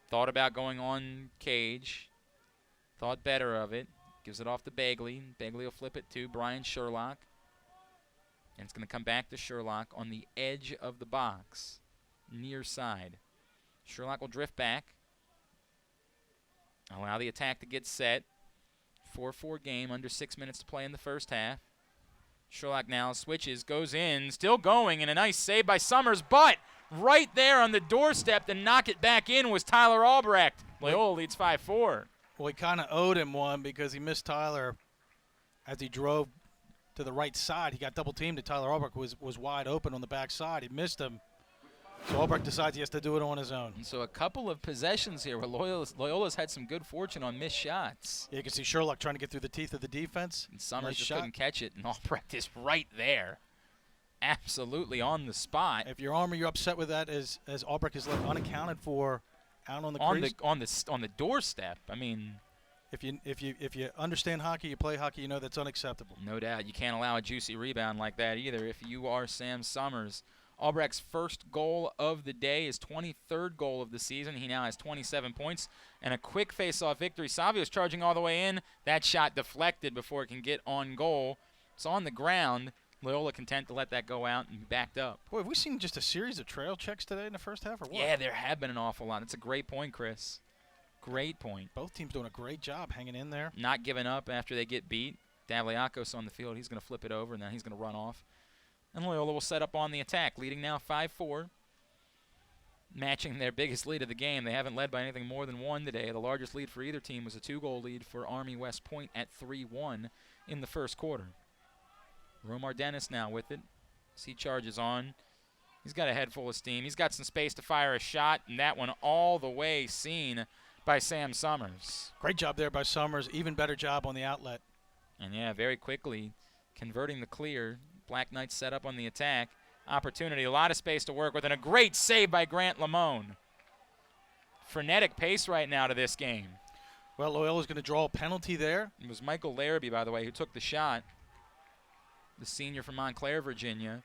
thought about going on cage. Thought better of it. Gives it off to Bagley. Bagley will flip it to Brian Sherlock. And it's going to come back to Sherlock on the edge of the box. Near side. Sherlock will drift back. Allow the attack to get set. 4-4 game, under 6 minutes to play in the first half. Sherlock now switches, goes in, still going, and a nice save by Summers, but right there on the doorstep to knock it back in was Tyler Albrecht. Loyola leads 5-4. Well, he kind of owed him one because he missed Tyler as he drove to the right side. He got double teamed, and Tyler Albrecht was wide open on the back side. He missed him. So Albrecht decides he has to do it on his own. And so a couple of possessions here where Loyola's had some good fortune on missed shots. Yeah, you can see Sherlock trying to get through the teeth of the defense. And Summers just couldn't catch it, and Albrecht is right there. Absolutely on the spot. If you're Army, you're upset with that as Albrecht is left unaccounted for out on the crease. On the doorstep. I mean, if you understand hockey, you play hockey, you know that's unacceptable. No doubt. You can't allow a juicy rebound like that either if you are Sam Summers. Albrecht's first goal of the day, his 23rd goal of the season. He now has 27 points and a quick face-off victory. Savio's charging all the way in. That shot deflected before it can get on goal. It's on the ground. Loyola content to let that go out and backed up. Boy, have we seen just a series of trail checks today in the first half or what? Yeah, there have been an awful lot. That's a great point, Chris. Great point. Both teams doing a great job hanging in there. Not giving up after they get beat. Davliakos on the field. He's going to flip it over, and then he's going to run off. And Loyola will set up on the attack, leading now 5-4. Matching their biggest lead of the game. They haven't led by anything more than 1 today. The largest lead for either team was a 2-goal lead for Army West Point at 3-1 in the first quarter. Romar Dennis now with it. As he charges on. He's got a head full of steam. He's got some space to fire a shot, and that one all the way seen by Sam Summers. Great job there by Summers. Even better job on the outlet. And, yeah, very quickly converting the clear. Black Knights set up on the attack. Opportunity, a lot of space to work with, and a great save by Grant Lamone. Frenetic pace right now to this game. Well, Loyola's going to draw a penalty there. It was Michael Larrabee, by the way, who took the shot. The senior from Montclair, Virginia.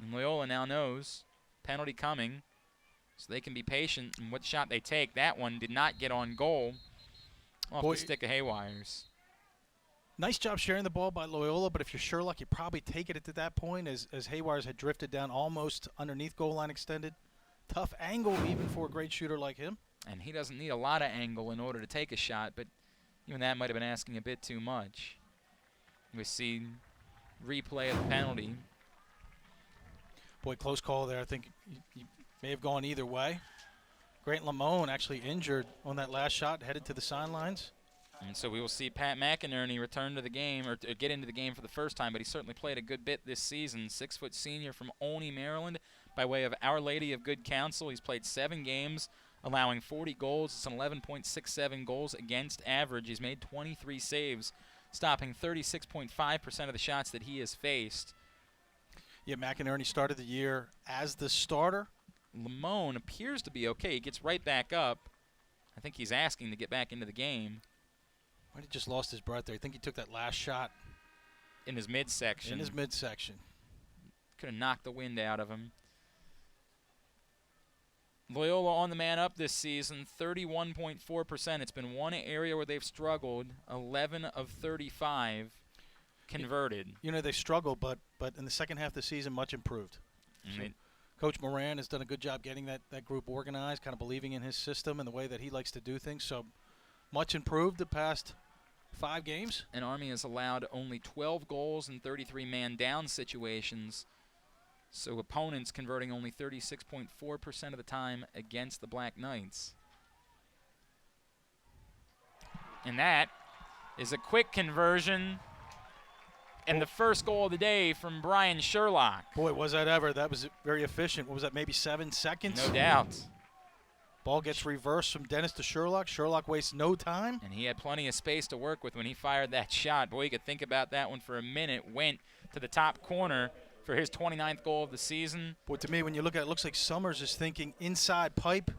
And Loyola now knows penalty coming, so they can be patient in what shot they take. That one did not get on goal off the stick of Haywires. Nice job sharing the ball by Loyola, but if you're Sherlock, you probably take it at that point as Haywires had drifted down almost underneath goal line extended. Tough angle even for a great shooter like him. And he doesn't need a lot of angle in order to take a shot, but even that might have been asking a bit too much. We see replay of the penalty. Boy, close call there. I think he may have gone either way. Grant Lamone actually injured on that last shot, headed to the sidelines. And so we will see Pat McInerney return to the game, or get into the game for the first time, but he certainly played a good bit this season. 6-foot senior from Olney, Maryland, by way of Our Lady of Good Counsel. He's played 7 games, allowing 40 goals. It's an 11.67 goals against average. He's made 23 saves, stopping 36.5% of the shots that he has faced. Yeah, McInerney started the year as the starter. Lamone appears to be okay. He gets right back up. I think he's asking to get back into the game. Might have just lost his breath there. I think he took that last shot. In his midsection. In his midsection. Could have knocked the wind out of him. Loyola on the man up this season, 31.4%. It's been one area where they've struggled, 11 of 35 converted. You know, they struggled, but in the second half of the season, much improved. So Coach Moran has done a good job getting that group organized, kind of believing in his system and the way that he likes to do things. So much improved the past 5 games. And Army has allowed only 12 goals in 33 man-down situations. So opponents converting only 36.4% of the time against the Black Knights. And that is a quick conversion. And the first goal of the day from Brian Sherlock. Boy, was that ever. That was very efficient. What was that, maybe 7 seconds? No doubt. Ball gets reversed from Dennis to Sherlock. Sherlock wastes no time. And he had plenty of space to work with when he fired that shot. Boy, you could think about that one for a minute. Went to the top corner for his 29th goal of the season. Boy, to me, when you look at it, it looks like Summers is thinking inside pipe.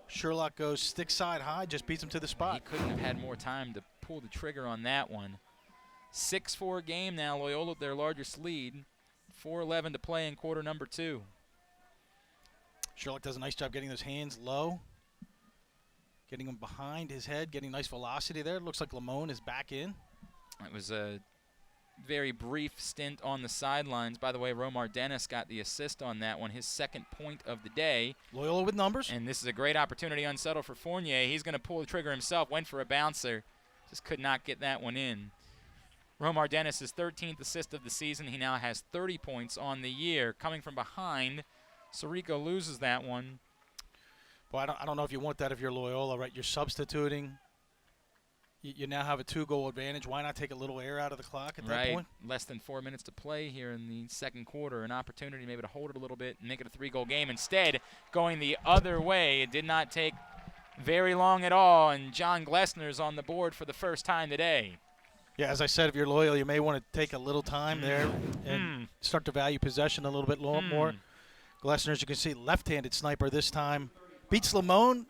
Sherlock goes stick side high, just beats him to the spot. He couldn't have had more time to pull the trigger on that one. 6-4 game now. Loyola their largest lead. 4:11 to play in quarter number 2. Sherlock does a nice job getting those hands low, getting them behind his head, getting nice velocity there. It looks like Lamone is back in. It was a very brief stint on the sidelines. By the way, Romar Dennis got the assist on that one, his second point of the day. Loyola with numbers. And this is a great opportunity unsettled for Fournier. He's going to pull the trigger himself, went for a bouncer, just could not get that one in. Romar Dennis' 13th assist of the season. He now has 30 points on the year. Coming from behind, Sirico loses that one. Well, I don't know if you want that if you're Loyola, right? You're substituting. You now have a 2-goal advantage. Why not take a little air out of the clock at that point? Less than 4 minutes to play here in the second quarter. An opportunity maybe to hold it a little bit and make it a 3-goal game. Instead, going the other way. It did not take very long at all, and John Glessner's on the board for the first time today. Yeah, as I said, if you're Loyola, you may want to take a little time there and start to value possession a little bit more. Glessner, as you can see, left-handed sniper this time. Beats Lamone.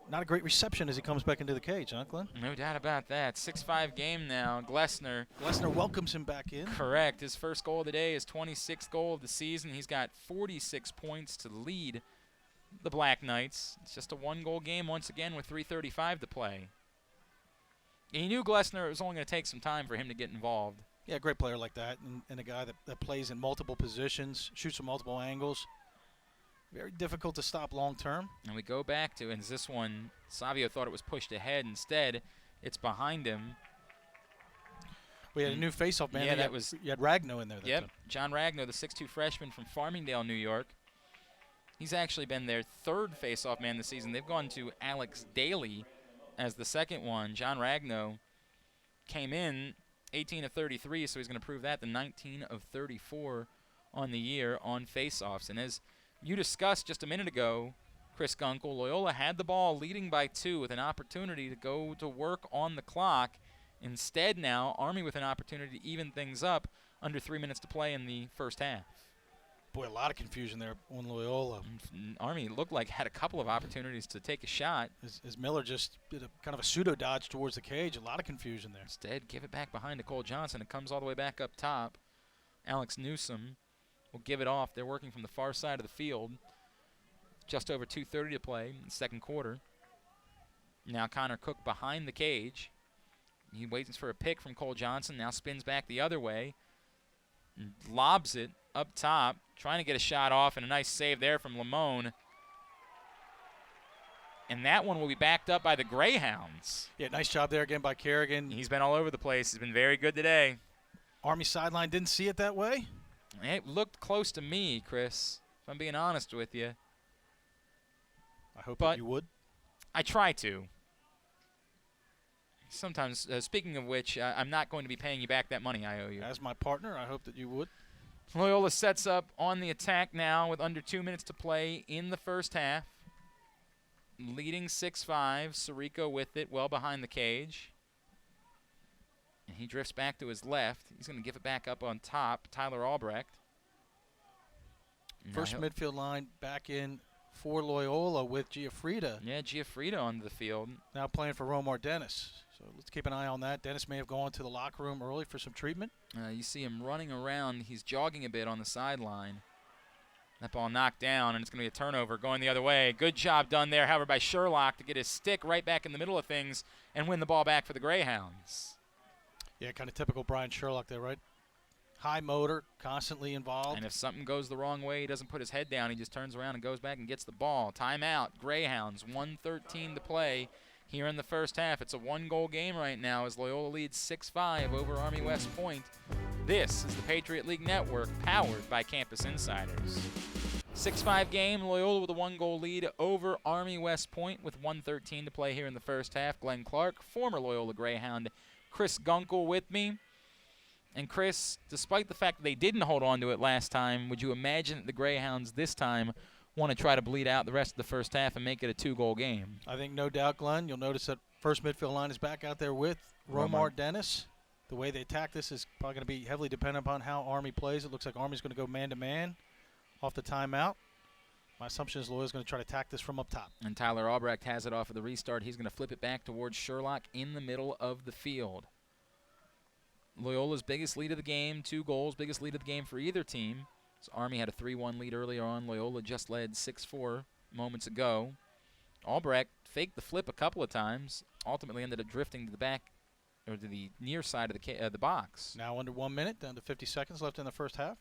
Not a great reception as he comes back into the cage, huh, Glenn? No doubt about that. 6-5 game now. Glessner welcomes him back in. Correct. His first goal of the day, his 26th goal of the season. He's got 46 points to lead the Black Knights. It's just a 1-goal game once again with 3:35 to play. He knew Glessner was only going to take some time for him to get involved. Yeah, a great player like that, and a guy that plays in multiple positions, shoots from multiple angles. Very difficult to stop long term. And we go back to, and this one, Savio thought it was pushed ahead. Instead, it's behind him. We had a new faceoff man. Yeah, you had Ragno in there. Yep, John Ragno, the 6'2 freshman from Farmingdale, New York. He's actually been their 3rd faceoff man this season. They've gone to Alex Daly as the second one. John Ragno came in 18 of 33, so he's going to prove that, the 19 of 34 on the year on faceoffs. And as you discussed just a minute ago, Chris Gunkel, Loyola had the ball leading by 2 with an opportunity to go to work on the clock. Instead now, Army with an opportunity to even things up under 3 minutes to play in the first half. Boy, a lot of confusion there on Loyola. Army looked like had a couple of opportunities to take a shot. As Miller just did a kind of a pseudo dodge towards the cage, a lot of confusion there. Instead, give it back behind to Cole Johnson. It comes all the way back up top. Alex Newsom will give it off. They're working from the far side of the field. Just over 2:30 to play in the second quarter. Now Connor Cook behind the cage. He waits for a pick from Cole Johnson, now spins back the other way, and lobs it up top, trying to get a shot off, and a nice save there from Lamone. And that one will be backed up by the Greyhounds. Yeah, nice job there again by Kerrigan. He's been all over the place. He's been very good today. Army sideline didn't see it that way. It looked close to me, Chris, if I'm being honest with you. I hope that you would. I try to. Sometimes, speaking of which, I'm not going to be paying you back that money I owe you. As my partner, I hope that you would. Loyola sets up on the attack now with under 2 minutes to play in the first half. Leading 6-5. Sirico with it well behind the cage. And he drifts back to his left. He's going to give it back up on top. Tyler Albrecht. First midfield line back in for Loyola with Frieda. Yeah, Frieda onto the field. Now playing for Romar Dennis. So let's keep an eye on that. Dennis may have gone to the locker room early for some treatment. You see him running around. He's jogging a bit on the sideline. That ball knocked down, and it's going to be a turnover going the other way. Good job done there, however, by Sherlock to get his stick right back in the middle of things and win the ball back for the Greyhounds. Yeah, kind of typical Brian Sherlock there, right? High motor, constantly involved. And if something goes the wrong way, he doesn't put his head down. He just turns around and goes back and gets the ball. Timeout, Greyhounds, 1:13 to play here in the first half. It's a one-goal game right now as Loyola leads 6-5 over Army West Point. This is the Patriot League Network, powered by Campus Insiders. 6-5 game, Loyola with a one-goal lead over Army West Point with 1:13 to play here in the first half. Glenn Clark, former Loyola Greyhound, Chris Gunkel with me. And Chris, despite the fact that they didn't hold on to it last time, would you imagine that the Greyhounds this time want to try to bleed out the rest of the first half and make it a two-goal game? I think no doubt, Glenn. You'll notice that first midfield line is back out there with Romar Dennis. The way they attack this is probably going to be heavily dependent upon how Army plays. It looks like Army's going to go man-to-man off the timeout. My assumption is Loyola's going to try to attack this from up top. And Tyler Albrecht has it off of the restart. He's going to flip it back towards Sherlock in the middle of the field. Loyola's biggest lead of the game, 2 goals, biggest lead of the game for either team. So Army had a 3-1 lead earlier on. Loyola just led 6-4 moments ago. Albrecht faked the flip a couple of times, ultimately ended up drifting to the back, or to the near side of the box. Now under 1 minute, down to 50 seconds left in the first half.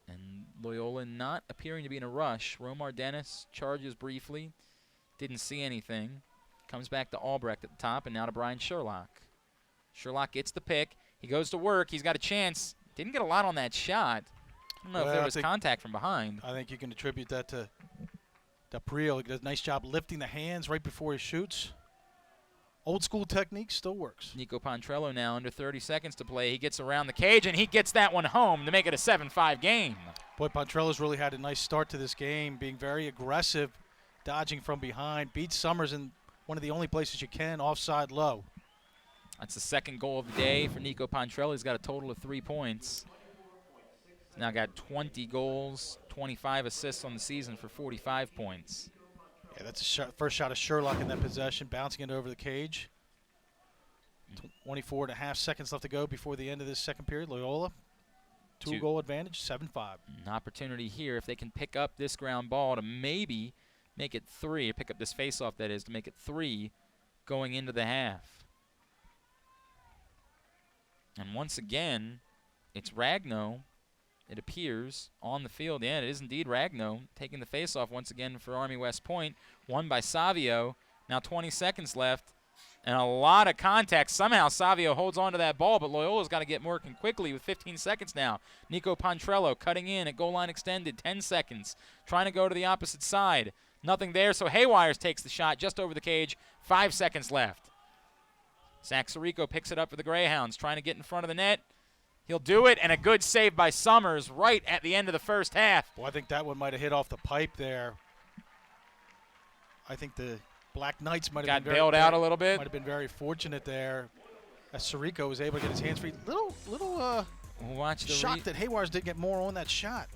And Loyola not appearing to be in a rush. Romar Dennis charges briefly, didn't see anything. Comes back to Albrecht at the top, and now to Brian Sherlock. Sherlock gets the pick. He goes to work. He's got a chance. Didn't get a lot on that shot. I don't know if there was contact from behind. I think you can attribute that to Daprio. He does a nice job lifting the hands right before he shoots. Old school technique still works. Nico Poncherello now under 30 seconds to play. He gets around the cage, and he gets that one home to make it a 7-5 game. Boy, Poncherello's really had a nice start to this game, being very aggressive, dodging from behind. Beats Summers in one of the only places you can, offside low. That's the second goal of the day for Nico Poncherello. He's got a total of 3 points. He's now got 20 goals, 25 assists on the season for 45 points. Yeah, that's a first shot of Sherlock in that possession, bouncing it over the cage. 24.5 seconds left to go before the end of this second period. Loyola, 2-goal advantage, 7-5. An opportunity here if they can pick up this ground ball to maybe make it 3, or pick up this face-off, that is, to make it 3 going into the half. And once again, it's Ragno, it appears, on the field. Yeah, it is indeed Ragno taking the face-off once again for Army West Point. Won by Savio. Now 20 seconds left and a lot of contact. Somehow Savio holds on to that ball, but Loyola's got to get working quickly with 15 seconds now. Nico Poncherello cutting in at goal line extended, 10 seconds. Trying to go to the opposite side. Nothing there, so Haywires takes the shot just over the cage. 5 seconds left. Zach Sirico picks it up for the Greyhounds, trying to get in front of the net. He'll do it, and a good save by Summers right at the end of the first half. Well, I think that one might have hit off the pipe there. I think the Black Knights might have got bailed out a little bit. Might have been very fortunate there, as Sirico was able to get his hands free. Little shocked that Haywires didn't get more on that shot.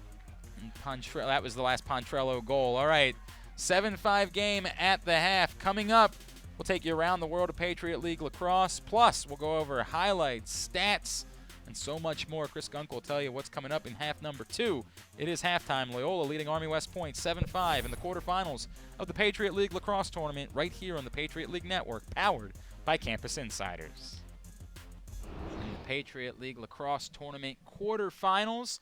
That was the last Poncherello goal. All right, 7-5 game at the half. Coming up, we'll take you around the world of Patriot League Lacrosse. Plus, we'll go over highlights, stats, and so much more. Chris Gunkel will tell you what's coming up in half number 2. It is halftime. Loyola leading Army West Point 7-5 in the quarterfinals of the Patriot League Lacrosse tournament right here on the Patriot League Network, powered by Campus Insiders. In the Patriot League Lacrosse Tournament quarterfinals.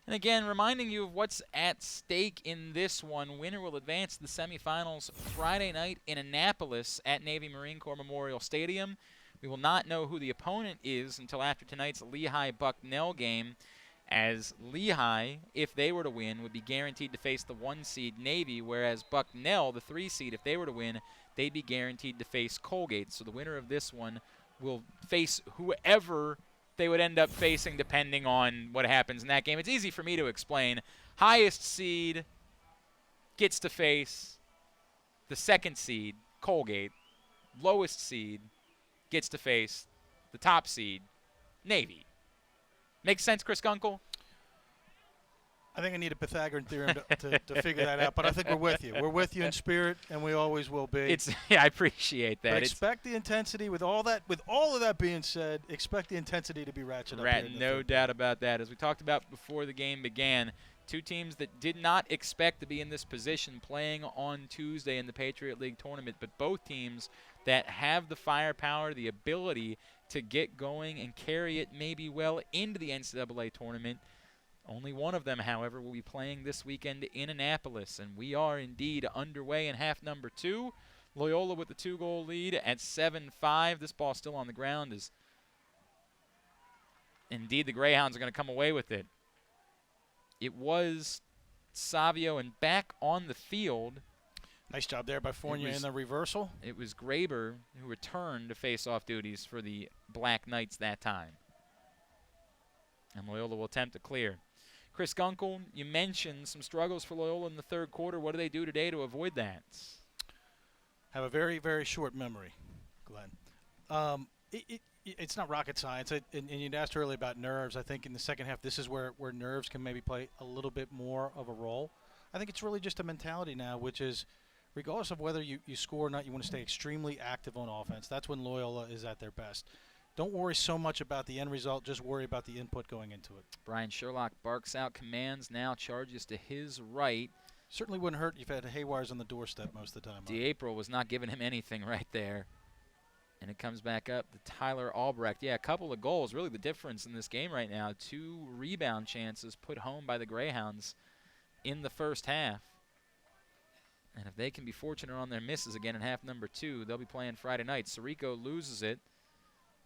And again, reminding you of what's at stake in this one. Winner will advance to the semifinals Friday night in Annapolis at Navy Marine Corps Memorial Stadium. We will not know who the opponent is until after tonight's Lehigh-Bucknell game, as Lehigh, if they were to win, would be guaranteed to face the 1-seed Navy, whereas Bucknell, the 3-seed, if they were to win, they'd be guaranteed to face Colgate. So the winner of this one will face whoever they would end up facing depending on what happens in that game. It's easy for me to explain. Highest seed gets to face the 2nd seed, Colgate. Lowest seed gets to face the top seed, Navy. Makes sense, Chris Gunkel? I think I need a Pythagorean theorem to figure that out, but I think we're with you. We're with you in spirit, and we always will be. Yeah, I appreciate that. But expect the intensity. With all of that being said, expect the intensity to be ratcheted up here. No doubt about that. As we talked about before the game began, two teams that did not expect to be in this position playing on Tuesday in the Patriot League tournament, but both teams that have the firepower, the ability to get going and carry it maybe well into the NCAA tournament. Only one of them, however, will be playing this weekend in Annapolis, and we are indeed underway in half number 2. Loyola with the 2-goal lead at 7-5. This ball still on the ground as indeed the Greyhounds are going to come away with it. It was Savio and back on the field. Nice job there by Fournier in the reversal. It was Graber who returned to face-off duties for the Black Knights that time. And Loyola will attempt to clear. Chris Gunkel, you mentioned some struggles for Loyola in the 3rd quarter. What do they do today to avoid that? Have a very, very short memory, Glenn. It's not rocket science. And you'd asked earlier about nerves. I think in the second half, this is where nerves can maybe play a little bit more of a role. I think it's really just a mentality now, which is regardless of whether you score or not, you want to stay extremely active on offense. That's when Loyola is at their best. Don't worry so much about the end result. Just worry about the input going into it. Brian Sherlock barks out commands now, charges to his right. Certainly wouldn't hurt. You've had Haywires on the doorstep most of the time. D'April was not giving him anything right there. And it comes back up to Tyler Albrecht. Yeah, a couple of goals. Really the difference in this game right now. 2 rebound chances put home by the Greyhounds in the first half. And if they can be fortunate on their misses again in half number 2, they'll be playing Friday night. Sirico loses it.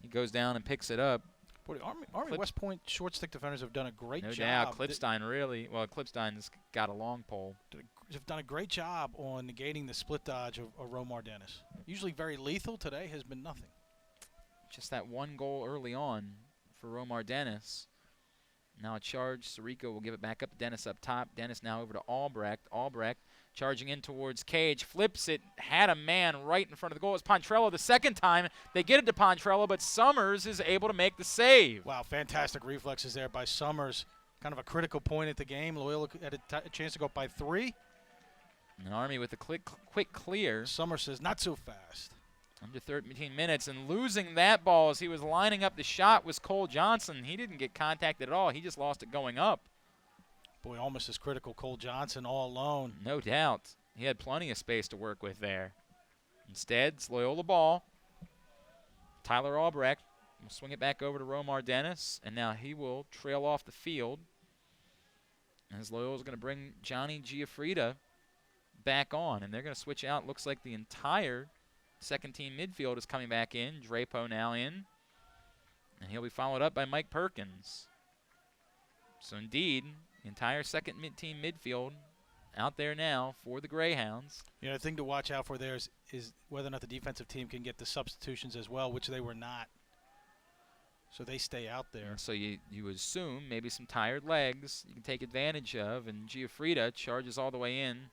He goes down and picks it up. Boy, Army West Point short stick defenders have done a great job. No doubt. Klipstein really, well, Klipstein's got a long pole. Have done a great job on negating the split dodge of Romar Dennis. Usually very lethal. Today has been nothing. Just that 1 goal early on for Romar Dennis. Now a charge. Sirico will give it back up to Dennis up top. Dennis now over to Albrecht. Albrecht charging in towards Cage. Flips it. Had a man right in front of the goal. It's Poncherello the second time. They get it to Poncherello, but Summers is able to make the save. Wow, fantastic reflexes there by Summers. Kind of a critical point at the game. Loyola had a chance to go up by 3. And Army with a quick clear. Summers says, not so fast. Under 13 minutes, and losing that ball as he was lining up the shot was Cole Johnson. He didn't get contacted at all. He just lost it going up. Boy, almost as critical. Cole Johnson all alone. No doubt. He had plenty of space to work with there. Instead, it's Loyola ball. Tyler Albrecht will swing it back over to Romar Dennis, and now he will trail off the field. As Loyola's going to bring Johnny Giafrida back on, and they're going to switch out. Looks like the entire second-team midfield is coming back in. Drapo now in, and he'll be followed up by Mike Perkins. So indeed, the entire second-team midfield out there now for the Greyhounds. You know, the thing to watch out for there is whether or not the defensive team can get the substitutions as well, which they were not. So they stay out there. And so you assume maybe some tired legs you can take advantage of, and Giafrida charges all the way in.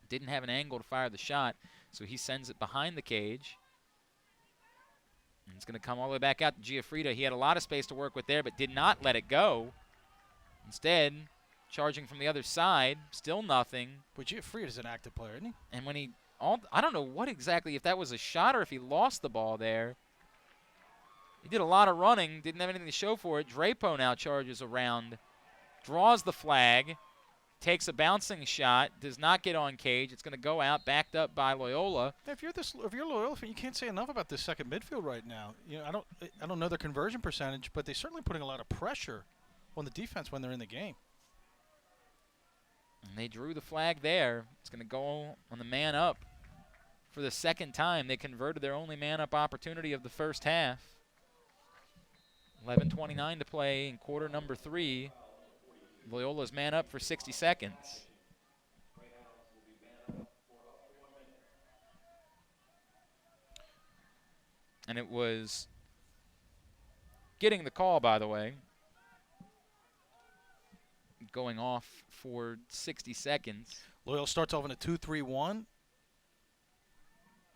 Didn't have an angle to fire the shot, so he sends it behind the cage. And it's going to come all the way back out to Giafrida. He had a lot of space to work with there, but did not let it go. Instead, charging from the other side, still nothing. But Giafrida is an active player, isn't he? And when I don't know what exactly, if that was a shot or if he lost the ball there. He did a lot of running, didn't have anything to show for it. Drapo now charges around, draws the flag, takes a bouncing shot, does not get on cage. It's going to go out, backed up by Loyola. If you're Loyola fan, you can't say enough about this second midfield right now. You know, I don't know their conversion percentage, but they're certainly putting a lot of pressure on the defense when they're in the game. And they drew the flag there. It's going to go on the man up for the second time. They converted their only man up opportunity of the first half. 11:29 to play in quarter number 3. Loyola's man up for 60 seconds. And it was getting the call, by the way, going off for 60 seconds. Loyola starts off in a 2-3-1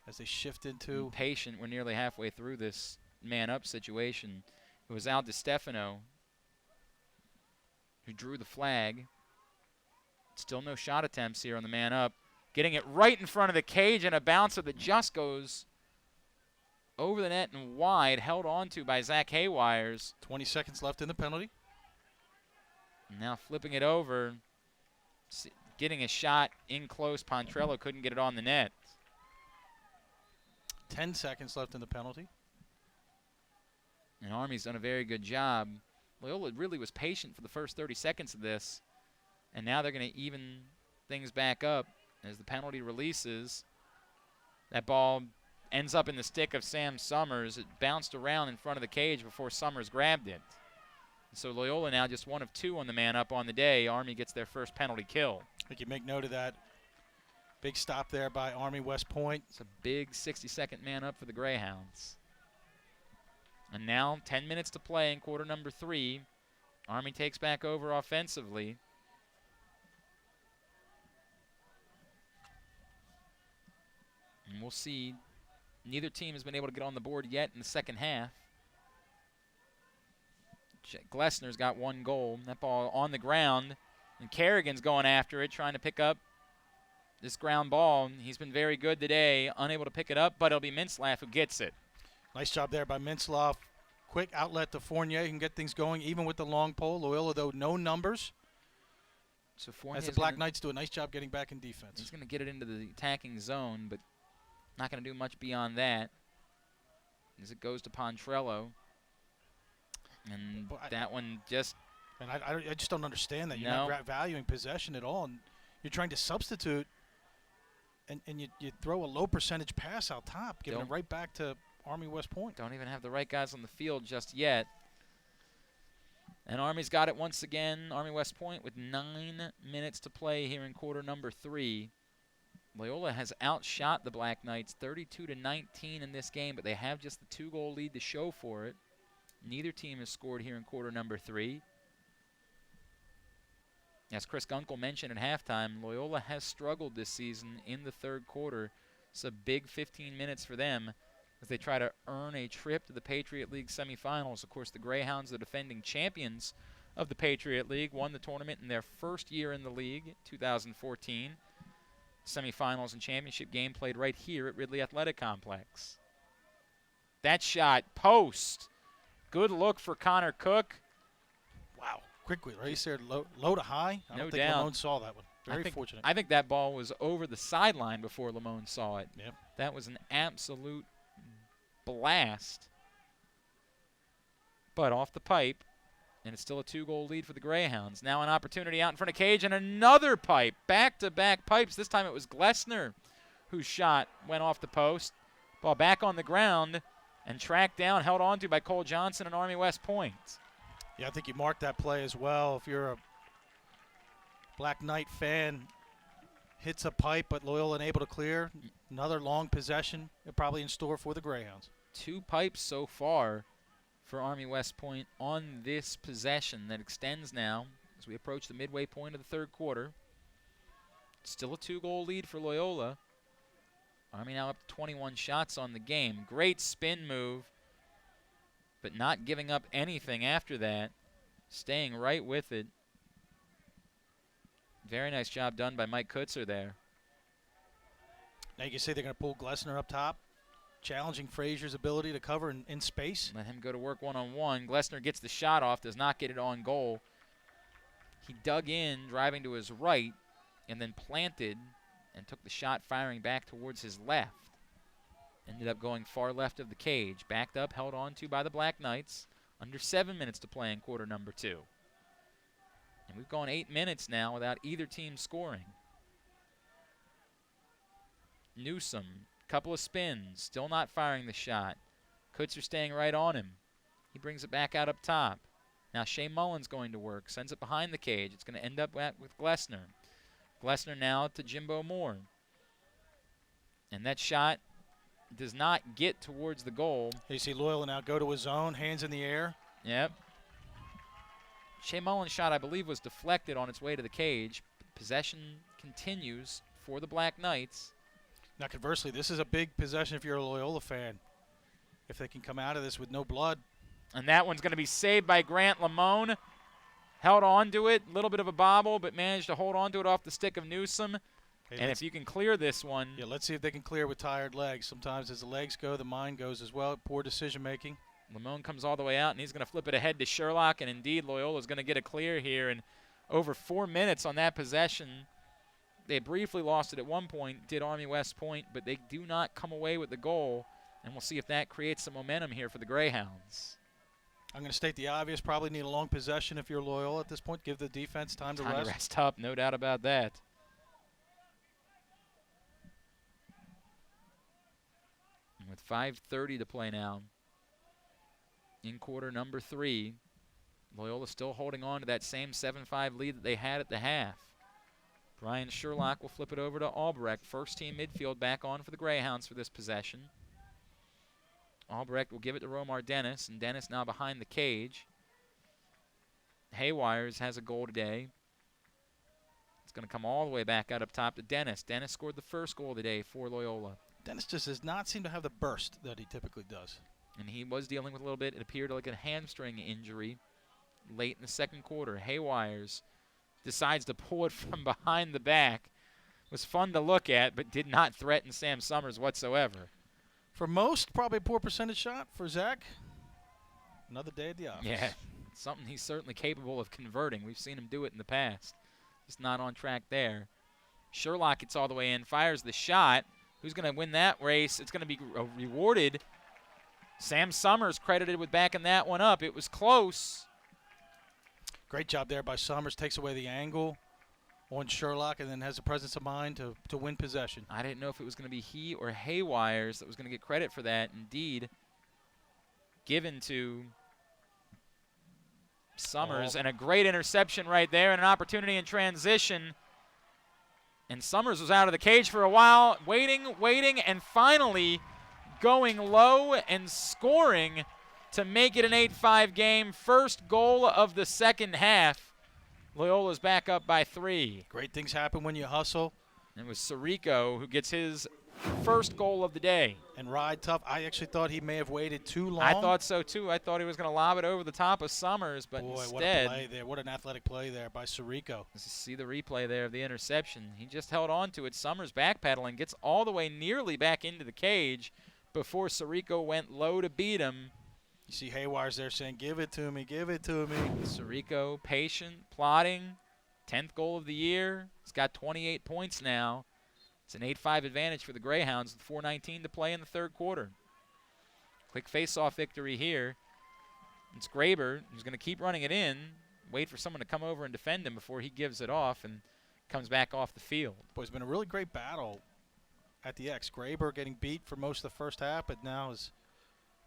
as they shift into. Patient. We're nearly halfway through this man-up situation. It was Al DiStefano who drew the flag. Still no shot attempts here on the man-up. Getting it right in front of the cage, and a bouncer that just goes over the net and wide, held on to by Zach Haywires. 20 seconds left in the penalty. Now flipping it over, getting a shot in close. Poncherello couldn't get it on the net. 10 seconds left in the penalty. And Army's done a very good job. Loyola really was patient for the first 30 seconds of this, and now they're going to even things back up as the penalty releases. That ball ends up in the stick of Sam Summers. It bounced around in front of the cage before Summers grabbed it. So Loyola now just 1 of 2 on the man up on the day. Army gets their first penalty kill. I think you make note of that. Big stop there by Army West Point. It's a big 60-second man up for the Greyhounds. And now 10 minutes to play in quarter number 3. Army takes back over offensively. And we'll see. Neither team has been able to get on the board yet in the second half. Glessner's got 1 goal. That ball on the ground. And Kerrigan's going after it, trying to pick up this ground ball. He's been very good today, unable to pick it up, but it'll be Mintzlaff who gets it. Nice job there by Mintzlaff. Quick outlet to Fournier. He can get things going, even with the long pole. Loyola, though, no numbers. So Fournier, as the Black Knights do a nice job getting back in defense. He's going to get it into the attacking zone, but not going to do much beyond that. As it goes to Poncherello. And that one just... And I just don't understand that. You're not valuing possession at all. And you're trying to substitute, and you throw a low percentage pass out top, giving it right back to Army West Point. Don't even have the right guys on the field just yet. And Army's got it once again. Army West Point with 9 minutes to play here in quarter number 3. Loyola has outshot the Black Knights 32-19 in this game, but they have just the 2-goal lead to show for it. Neither team has scored here in quarter number 3. As Chris Gunkel mentioned at halftime, Loyola has struggled this season in the third quarter. It's a big 15 minutes for them as they try to earn a trip to the Patriot League semifinals. Of course, the Greyhounds, the defending champions of the Patriot League, won the tournament in their first year in the league, 2014. Semifinals and championship game played right here at Ridley Athletic Complex. That shot, post. Good look for Connor Cook. Wow. Quickly, right there, low to high. I don't think Lamone saw that one. Very fortunate. I think that ball was over the sideline before Lamone saw it. Yep. That was an absolute blast. But off the pipe, and it's still a 2-goal lead for the Greyhounds. Now an opportunity out in front of cage, and another pipe. Back-to-back pipes. This time it was Glessner whose shot went off the post. Ball back on the ground and tracked down, held on to by Cole Johnson and Army West Point. Yeah, I think you marked that play as well. If you're a Black Knight fan, hits a pipe, but Loyola unable to clear. Another long possession, probably in store for the Greyhounds. 2 pipes so far for Army West Point on this possession that extends now as we approach the midway point of the third quarter. Still a 2-goal lead for Loyola. Army now up to 21 shots on the game. Great spin move, but not giving up anything after that. Staying right with it. Very nice job done by Mike Kutzer there. Now you can see they're going to pull Glessner up top, challenging Frazier's ability to cover in space. Let him go to work one-on-one. Glessner gets the shot off, does not get it on goal. He dug in, driving to his right, and then planted and took the shot, firing back towards his left. Ended up going far left of the cage. Backed up, held on to by the Black Knights. Under 7 minutes to play in quarter number 2. And we've gone 8 minutes now without either team scoring. Newsom, couple of spins, still not firing the shot. Kutzer staying right on him. He brings it back out up top. Now Shea Mullen's going to work, sends it behind the cage. It's going to end up with Glessner. Glessner now to Jimbo Moore. And that shot does not get towards the goal. You see Loyola now go to his zone, hands in the air. Yep. Shea Mullen's shot, I believe, was deflected on its way to the cage. Possession continues for the Black Knights. Now, conversely, this is a big possession if you're a Loyola fan. If they can come out of this with no blood. And that one's going to be saved by Grant Lamone. Held on to it, a little bit of a bobble, but managed to hold on to it off the stick of Newsom. Hey, and if you can clear this one. Yeah, let's see if they can clear with tired legs. Sometimes as the legs go, the mind goes as well. Poor decision making. Lamone comes all the way out, and he's going to flip it ahead to Sherlock. And indeed, Loyola's going to get a clear here. And over 4 minutes on that possession. They briefly lost it at one point, did Army West Point, but they do not come away with the goal. And we'll see if that creates some momentum here for the Greyhounds. I'm going to state the obvious. Probably need a long possession if you're Loyola at this point. Give the defense time to rest. Rest up, no doubt about that. And with 5:30 to play now in quarter number 3, Loyola still holding on to that same 7-5 lead that they had at the half. Brian Sherlock will flip it over to Albrecht. First team midfield back on for the Greyhounds for this possession. Albrecht will give it to Romar Dennis, and Dennis now behind the cage. Haywires has a goal today. It's going to come all the way back out up top to Dennis. Dennis scored the first goal of the day for Loyola. Dennis just does not seem to have the burst that he typically does. And he was dealing with a little bit. It appeared like a hamstring injury late in the second quarter. Haywires decides to pull it from behind the back. It was fun to look at, but did not threaten Sam Summers whatsoever. For most, probably a poor percentage shot. For Zach, another day at the office. Yeah, something he's certainly capable of converting. We've seen him do it in the past. Just not on track there. Sherlock gets all the way in, fires the shot. Who's going to win that race? It's going to be rewarded. Sam Summers credited with backing that one up. It was close. Great job there by Summers. Takes away the angle on Sherlock and then has the presence of mind to win possession. I didn't know if it was going to be he or Haywires that was going to get credit for that. Indeed, given to Summers. And a great interception right there and an opportunity in transition. And Summers was out of the cage for a while, waiting, and finally going low and scoring to make it an 8-5 game. First goal of the second half. Loyola's back up by 3. Great things happen when you hustle. It was Sirico who gets his first goal of the day. And ride tough. I actually thought he may have waited too long. I thought so, too. I thought he was going to lob it over the top of Summers, but boy, instead. what a play there. What an athletic play there by Sirico. See the replay there of the interception. He just held on to it. Summers backpedaling, gets all the way nearly back into the cage before Sirico went low to beat him. You see Haywires there saying, give it to me, give it to me. Sirico, patient, plotting, 10th goal of the year. He's got 28 points now. It's an 8-5 advantage for the Greyhounds with 4:19 to play in the third quarter. Quick face-off victory here. It's Graber who's going to keep running it in, wait for someone to come over and defend him before he gives it off and comes back off the field. Boy, it's been a really great battle at the X. Graber getting beat for most of the first half, but now has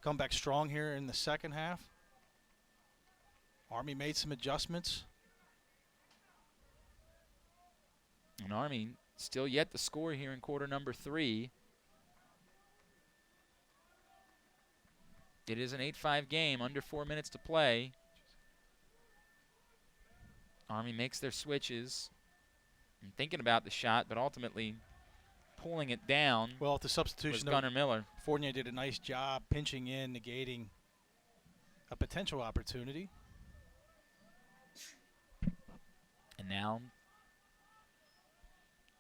come back strong here in the second half. Army made some adjustments. And Army still yet to score here in quarter number 3. It is an 8-5 game, under 4 minutes to play. Army makes their switches and thinking about the shot, but ultimately pulling it down. Well, at the substitution, Gunnar Miller. Fournier did a nice job pinching in, negating a potential opportunity. And now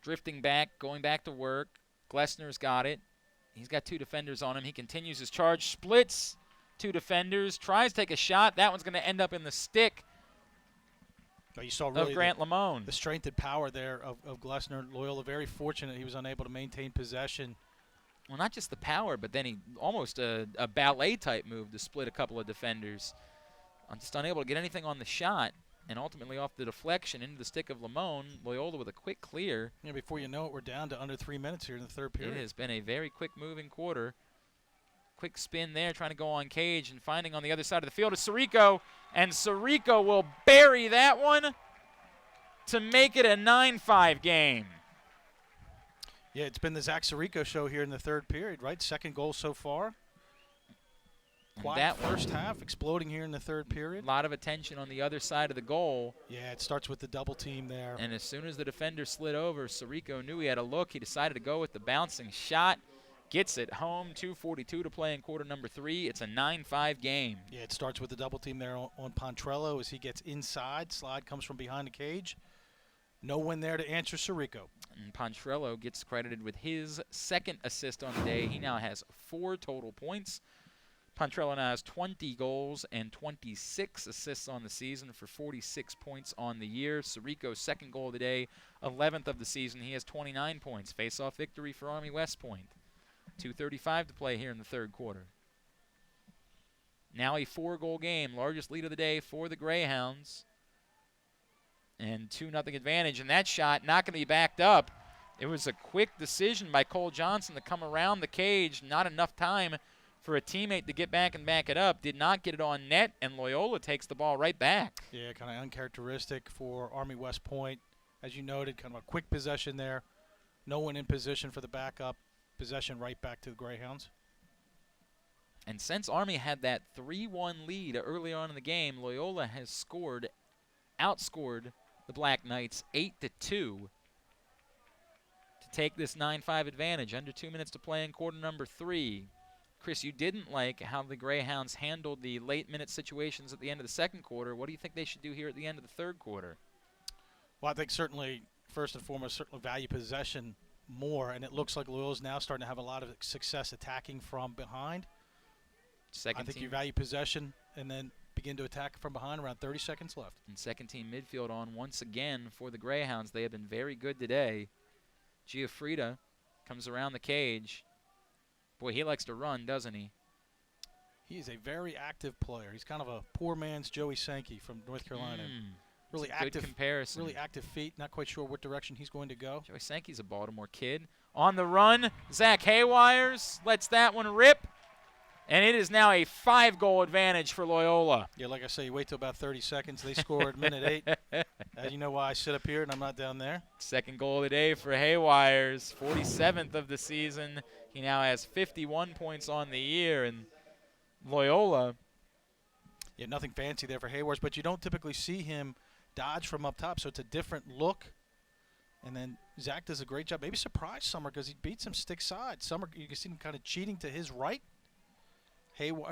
drifting back, going back to work. Glessner's got it. He's got 2 defenders on him. He continues his charge, splits 2 defenders, tries to take a shot. That one's going to end up in the stick But you saw really Grant Lamone. the strength and power there of Glessner. Loyola very fortunate he was unable to maintain possession. Well, not just the power, but then he almost a ballet-type move to split a couple of defenders. I'm just unable to get anything on the shot, and ultimately off the deflection into the stick of Lamone. Loyola with a quick clear. Yeah, before you know it, we're down to under 3 minutes here in the third period. It has been a very quick-moving quarter. Quick spin there, trying to go on Cage, and finding on the other side of the field is Sirico, and Sirico will bury that one to make it a 9-5 game. Yeah, it's been the Zach Sirico show here in the third period, right? Second goal so far. Quiet first half, exploding here in the third period. A lot of attention on the other side of the goal. Yeah, it starts with the double team there. And as soon as the defender slid over, Sirico knew he had a look. He decided to go with the bouncing shot. Gets it home, 2:42 to play in quarter number 3. It's a 9-5 game. Yeah, it starts with the double team there on Poncherello as he gets inside. Slide comes from behind the cage. No one there to answer Sirico. And Poncherello gets credited with his second assist on the day. He now has 4 total points. Poncherello now has 20 goals and 26 assists on the season for 46 points on the year. Sirico's second goal of the day, 11th of the season. He has 29 points. Face-off victory for Army West Point. 2:35 to play here in the third quarter. Now a 4-goal game, largest lead of the day for the Greyhounds. And 2-0 advantage, and that shot not going to be backed up. It was a quick decision by Cole Johnson to come around the cage. Not enough time for a teammate to get back and back it up. Did not get it on net, and Loyola takes the ball right back. Yeah, kind of uncharacteristic for Army West Point. As you noted, kind of a quick possession there. No one in position for the backup. Possession right back to the Greyhounds. And since Army had that 3-1 lead early on in the game, Loyola has outscored the Black Knights 8-2 to take this 9-5 advantage. Under 2 minutes to play in quarter number 3. Chris, you didn't like how the Greyhounds handled the late-minute situations at the end of the second quarter. What do you think they should do here at the end of the third quarter? Well, I think certainly, first and foremost, certainly value possession more, and it looks like Loyola's now starting to have a lot of success attacking from behind. I think you value possession and then begin to attack from behind around 30 seconds left. And second-team midfield on once again for the Greyhounds. They have been very good today. Frieda comes around the cage. Boy, he likes to run, doesn't he? He is a very active player. He's kind of a poor man's Joey Sankey from North Carolina. Really active, good comparison. Really active feet. Not quite sure what direction he's going to go. Joey Sankey's a Baltimore kid. On the run, Zach Haywires lets that one rip. And it is now a 5-goal advantage for Loyola. Yeah, like I say, you wait till about 30 seconds. They scored minute 8. You know why I sit up here and I'm not down there. Second goal of the day for Haywires, 47th of the season. He now has 51 points on the year. And Loyola. Yeah, nothing fancy there for Haywires, but you don't typically see him dodge from up top, so it's a different look. And then Zach does a great job. Maybe surprise Summer because he beats him stick side. Summer, you can see him kind of cheating to his right.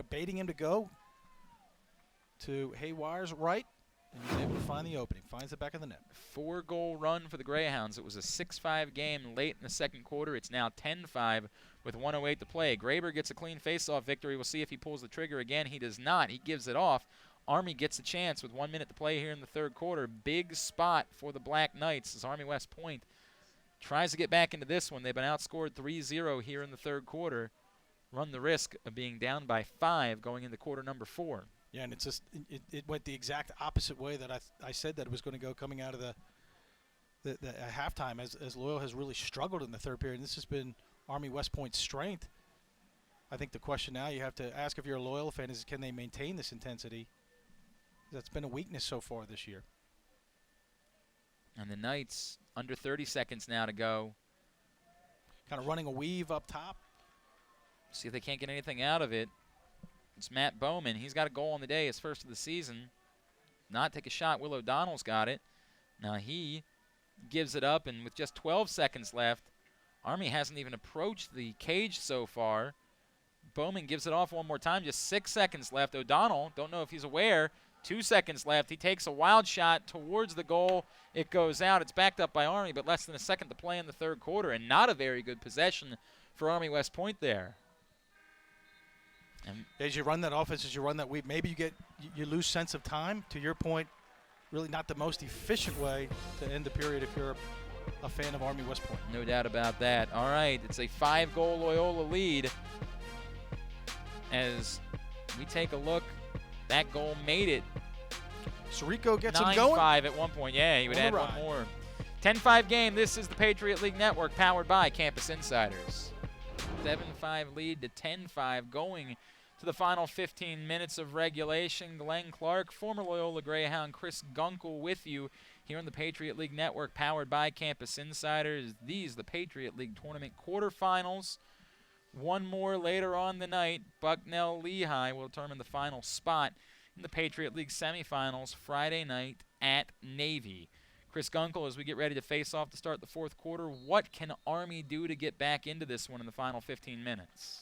Baiting him to go to Haywire's right, and he's able to find the opening. Finds the back of the net. 4-goal run for the Greyhounds. It was a 6-5 game late in the second quarter. It's now 10-5 with 1:08 to play. Graber gets a clean face-off victory. We'll see if he pulls the trigger again. He does not. He gives it off. Army gets a chance with 1 minute to play here in the third quarter. Big spot for the Black Knights as Army West Point tries to get back into this one. They've been outscored 3-0 here in the third quarter. Run the risk of being down by 5 going into quarter number 4. Yeah, and it's just it went the exact opposite way that I said that it was going to go coming out of the halftime as Loyola has really struggled in the third period. And this has been Army West Point's strength. I think the question now you have to ask if you're a Loyola fan is can they maintain this intensity? That's been a weakness so far this year. And the Knights under 30 seconds now to go. Kind of running a weave up top. See if they can't get anything out of it. It's Matt Bowman. He's got a goal on the day, his first of the season. Not take a shot. Will O'Donnell's got it. Now he gives it up, and with just 12 seconds left, Army hasn't even approached the cage so far. Bowman gives it off one more time. Just 6 seconds left. O'Donnell, don't know if he's aware, 2 seconds left. He takes a wild shot towards the goal. It goes out. It's backed up by Army, but less than a second to play in the third quarter, and not a very good possession for Army West Point there. And as you run that offense, as you run that weave, maybe you lose sense of time. To your point, really not the most efficient way to end the period if you're a fan of Army West Point. No doubt about that. All right, it's a 5-goal Loyola lead. As we take a look, that goal made it Sirico gets him going. 9-5 at one point. Yeah, he would add one more. 10-5 game. This is the Patriot League Network, powered by Campus Insiders. 7-5 lead to 10-5 going to the final 15 minutes of regulation. Glenn Clark, former Loyola Greyhound, Chris Gunkel with you here on the Patriot League Network, powered by Campus Insiders. These the Patriot League Tournament quarterfinals. One more later on the night. Bucknell-Lehigh will determine the final spot in the Patriot League semifinals Friday night at Navy. Chris Gunkel, as we get ready to face off to start the fourth quarter, what can Army do to get back into this one in the final 15 minutes?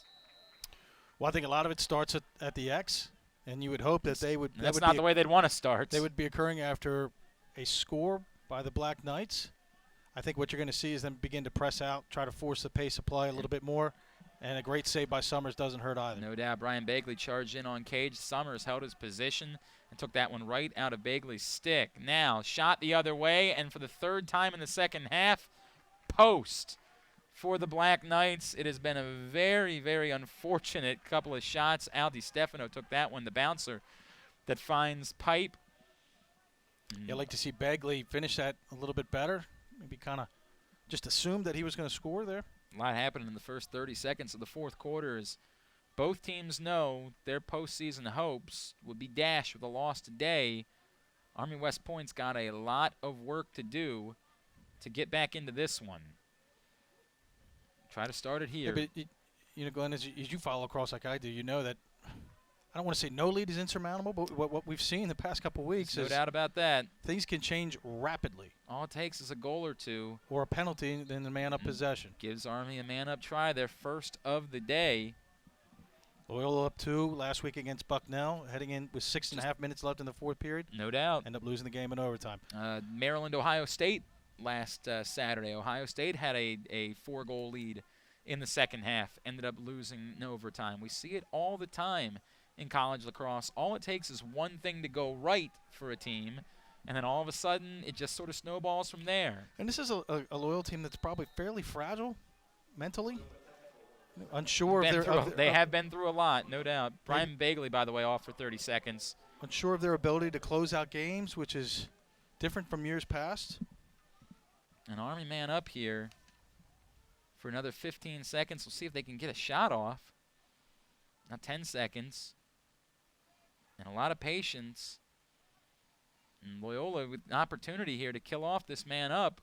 Well, I think a lot of it starts at the X, and you would hope that they would. That's not the way they'd want to start. They would be occurring after a score by the Black Knights. I think what you're going to see is them begin to press out, try to force the pace of play a little bit more. And a great save by Summers doesn't hurt either. No doubt. Brian Bagley charged in on Cage. Summers held his position and took that one right out of Bagley's stick. Now, shot the other way, and for the third time in the second half, post for the Black Knights. It has been a very, very unfortunate couple of shots. Al DiStefano took that one, the bouncer that finds Pipe. Yeah, I'd like to see Bagley finish that a little bit better. Maybe kind of just assumed that he was going to score there. A lot happened in the first 30 seconds of the fourth quarter as both teams know their postseason hopes would be dashed with a loss today. Army West Point's got a lot of work to do to get back into this one. Try to start it here. Yeah, but Glenn, as you follow lacrosse like I do, you know that I don't want to say no lead is insurmountable, but what we've seen the past couple of weeks is no doubt about that. Things can change rapidly. All it takes is a goal or two. Or a penalty in the man-up possession. Gives Army a man-up try, their first of the day. Loyola up 2 last week against Bucknell, heading in with 6.5 minutes left in the fourth period. No doubt. End up losing the game in overtime. Maryland, Ohio State last Saturday. Ohio State had a 4-goal lead in the second half, ended up losing in overtime. We see it all the time in college lacrosse. All it takes is one thing to go right for a team, and then all of a sudden it just sort of snowballs from there. And this is a Loyola team that's probably fairly fragile mentally. Unsure of they have been through a lot, no doubt. Brian Bagley, by the way, off for 30 seconds. Unsure of their ability to close out games, which is different from years past. An Army man up here for another 15 seconds. We'll see if they can get a shot off. Now 10 seconds. And a lot of patience. And Loyola with an opportunity here to kill off this man up.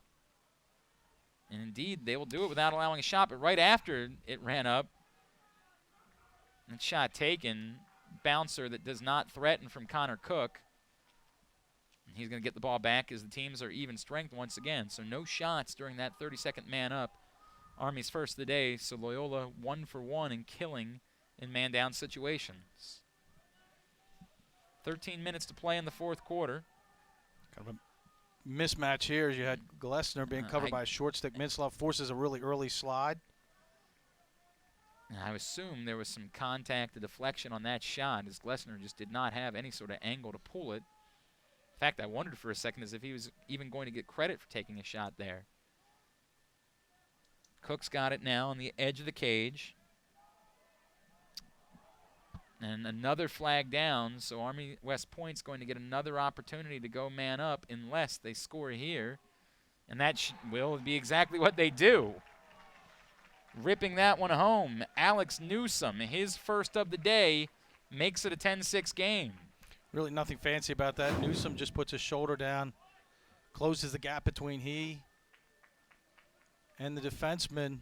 And indeed, they will do it without allowing a shot. But right after it ran up, and shot taken, bouncer that does not threaten from Connor Cook. And he's going to get the ball back as the teams are even strength once again. So no shots during that 30-second man up. Army's first of the day, so Loyola 1 for 1 in killing in man-down situations. 13 minutes to play in the fourth quarter. Kind of a mismatch here as you had Glessner being covered by a short stick. Minslav forces a really early slide. And I assume there was some contact, a deflection on that shot, as Glessner just did not have any sort of angle to pull it. In fact, I wondered for a second as if he was even going to get credit for taking a shot there. Cook's got it now on the edge of the cage. And another flag down, so Army West Point's going to get another opportunity to go man up unless they score here. And that will be exactly what they do. Ripping that one home. Alex Newsom, his first of the day, makes it a 10-6 game. Really nothing fancy about that. Newsom just puts his shoulder down, closes the gap between he and the defenseman.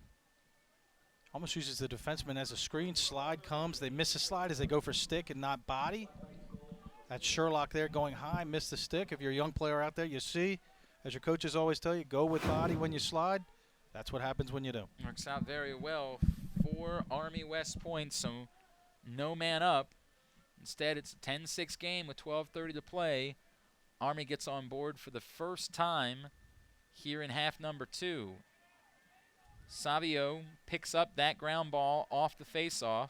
Almost uses the defenseman as a screen. Slide comes. They miss a slide as they go for stick and not body. That's Sherlock there going high, missed the stick. If you're a young player out there, you see, as your coaches always tell you, go with body when you slide. That's what happens when you do. Works out very well for Army West Point, so no man up. Instead, it's a 10-6 game with 12:30 to play. Army gets on board for the first time here in half number 2. Savio picks up that ground ball off the faceoff.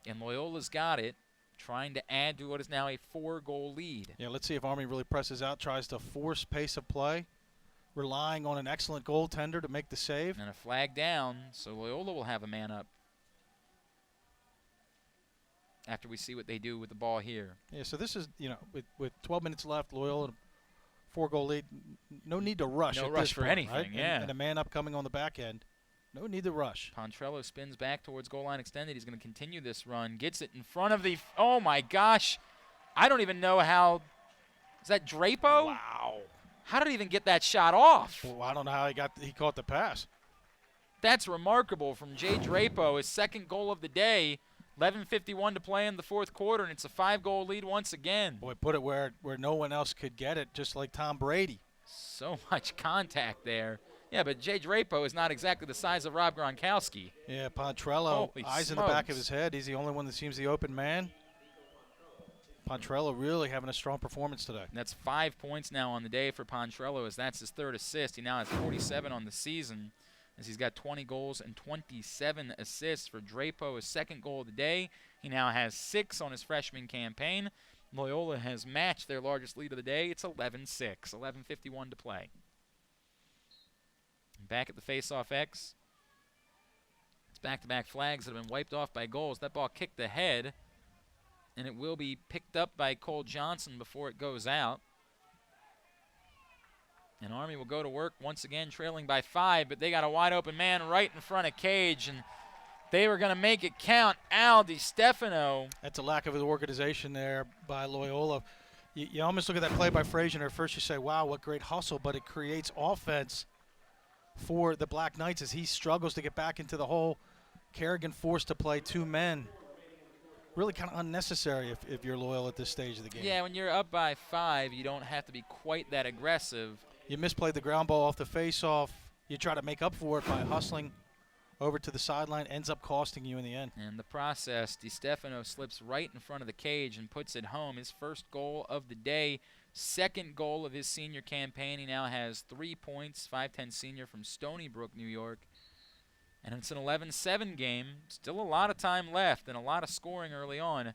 And Loyola's got it. trying to add to what is now a 4-goal lead. Yeah, let's see if Army really presses out, tries to force pace of play, relying on an excellent goaltender to make the save. And a flag down, so Loyola will have a man up after we see what they do with the ball here. Yeah, so this is, with 12 minutes left, Loyola 4-goal lead, no need to rush. No at rush this for point, anything, right? yeah. And a man up coming on the back end. No need to rush. Poncherello spins back towards goal line extended. He's going to continue this run. Gets it in front of the, oh my gosh. I don't even know how, is that Drapo? Wow. How did he even get that shot off? Well, I don't know how he caught the pass. That's remarkable from Jay Drapo, his second goal of the day. 11:51 to play in the fourth quarter, and it's a 5-goal lead once again. Boy, put it where no one else could get it, just like Tom Brady. So much contact there. Yeah, but Jay Drapo is not exactly the size of Rob Gronkowski. Yeah, Poncherello, Holy eyes in the back of his head. He's the only one that seems the open man. Poncherello really having a strong performance today. And that's 5 points now on the day for Poncherello, as that's his third assist. He now has 47 on the season, as he's got 20 goals and 27 assists. For Drapo, his second goal of the day. He now has 6 on his freshman campaign. Loyola has matched their largest lead of the day. It's 11-6, 11:51 to play. Back at the face-off X. It's back-to-back flags that have been wiped off by goals. That ball kicked ahead, and it will be picked up by Cole Johnson before it goes out. And Army will go to work once again, trailing by 5, but they got a wide-open man right in front of Cage, and they were going to make it count. Al DiStefano. That's a lack of organization there by Loyola. You almost look at that play by Frazier, and at first you say, wow, what great hustle, but it creates offense for the Black Knights as he struggles to get back into the hole. Kerrigan forced to play 2 men. Really kind of unnecessary if you're Loyal at this stage of the game. Yeah, when you're up by 5, you don't have to be quite that aggressive. You misplayed the ground ball off the face-off. You try to make up for it by hustling over to the sideline. Ends up costing you in the end. And the process, DiStefano slips right in front of the cage and puts it home. His first goal of the day, second goal of his senior campaign. He now has 3 points, 5'10" senior from Stony Brook, New York. And it's an 11-7 game. Still a lot of time left and a lot of scoring early on.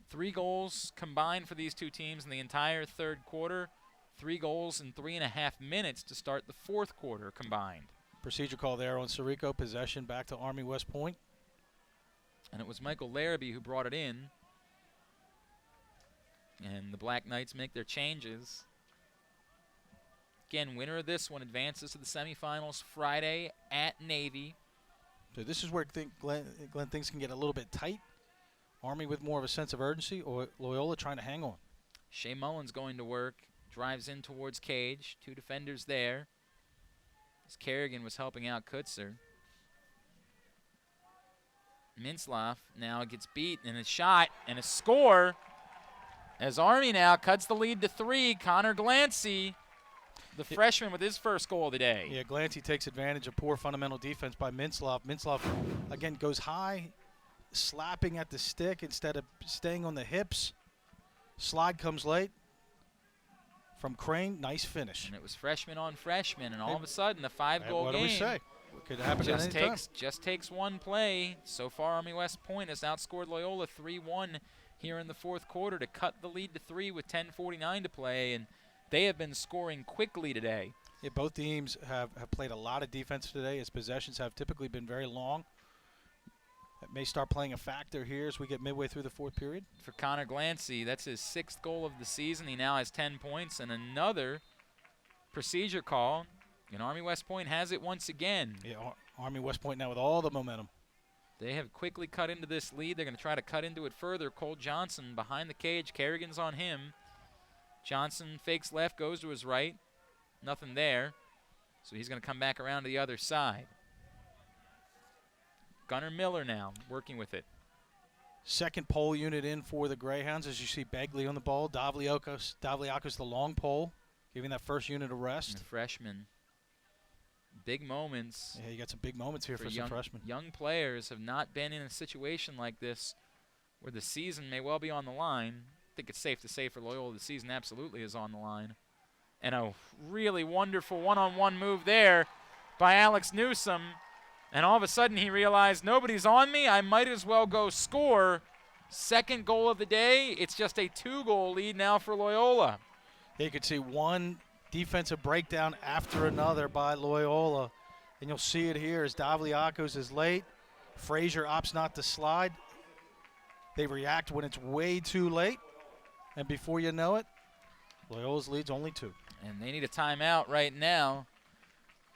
3 goals combined for these two teams in the entire third quarter. 3 goals in 3.5 minutes to start the fourth quarter combined. Procedure call there on Sirico. Possession back to Army West Point. And it was Michael Larrabee who brought it in. And the Black Knights make their changes. Again, winner of this one advances to the semifinals Friday at Navy. So this is where Glenn, things can get a little bit tight. Army with more of a sense of urgency, or Loyola trying to hang on. Shea Mullen's going to work. Drives in towards Cage. 2 defenders there. As Kerrigan was helping out Kutzer. Mintzlaff now gets beat, and a shot and a score. As Army now cuts the lead to 3. Connor Glancy, the freshman, with his first goal of the day. Yeah, Glancy takes advantage of poor fundamental defense by Mintzlaff. Mintzlaff, again, goes high, slapping at the stick instead of staying on the hips. Slide comes late from Crane. Nice finish. And it was freshman on freshman, and all of a sudden, a 5-goal game. What do we say? What could happen at any time? Just takes one play. So far, Army West Point has outscored Loyola 3-1 here in the fourth quarter to cut the lead to 3 with 10:49 to play, and they have been scoring quickly today. Yeah, both teams have played a lot of defense today, as possessions have typically been very long. That may start playing a factor here as we get midway through the fourth period. For Connor Glancy, that's his 6th goal of the season. He now has 10 points, and another procedure call. And Army West Point has it once again. Yeah, Army West Point now with all the momentum. They have quickly cut into this lead. They're going to try to cut into it further. Cole Johnson behind the cage. Kerrigan's on him. Johnson fakes left, goes to his right. Nothing there. So he's going to come back around to the other side. Gunnar Miller now working with it. Second pole unit in for the Greyhounds, as you see Begley on the ball. Davliakos the long pole, giving that first unit a rest. And the freshman. Big moments. Yeah, you got some big moments here for some freshmen. Young players have not been in a situation like this where the season may well be on the line. I think it's safe to say for Loyola the season absolutely is on the line. And a really wonderful one-on-one move there by Alex Newsom. And all of a sudden he realized, nobody's on me, I might as well go score. Second goal of the day. It's just a 2-goal lead now for Loyola. You could see one defensive breakdown after another by Loyola. And you'll see it here as Davliakos is late. Frazier opts not to slide. They react when it's way too late. And before you know it, Loyola's lead's only 2. And they need a timeout right now.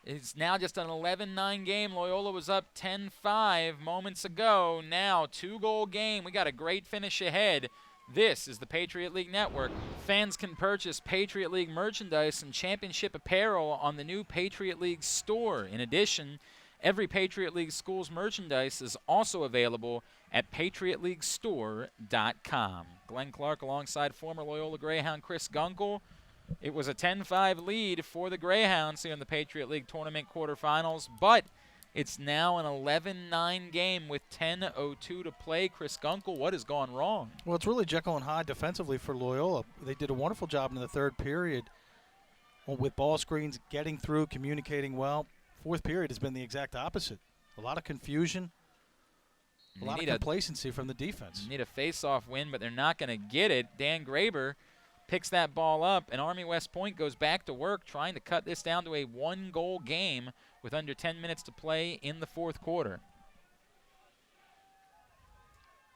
It's now just an 11-9 game. Loyola was up 10-5 moments ago. Now 2-goal game. We got a great finish ahead. This is the Patriot League Network. Fans can purchase Patriot League merchandise and championship apparel on the new Patriot League store. In addition, every Patriot League school's merchandise is also available at patriotleaguestore.com. Glenn Clark alongside former Loyola Greyhound Chris Gunkel. It was a 10-5 lead for the Greyhounds here in the Patriot League Tournament quarterfinals, but it's now an 11-9 game with 10:02 to play. Chris Gunkel, what has gone wrong? Well, it's really Jekyll and Hyde defensively for Loyola. They did a wonderful job in the third period with ball screens, getting through, communicating well. Fourth period has been the exact opposite. A lot of confusion, a lot of complacency from the defense. Need a face-off win, but they're not going to get it. Dan Graber picks that ball up, and Army West Point goes back to work trying to cut this down to a 1-goal game with under 10 minutes to play in the fourth quarter.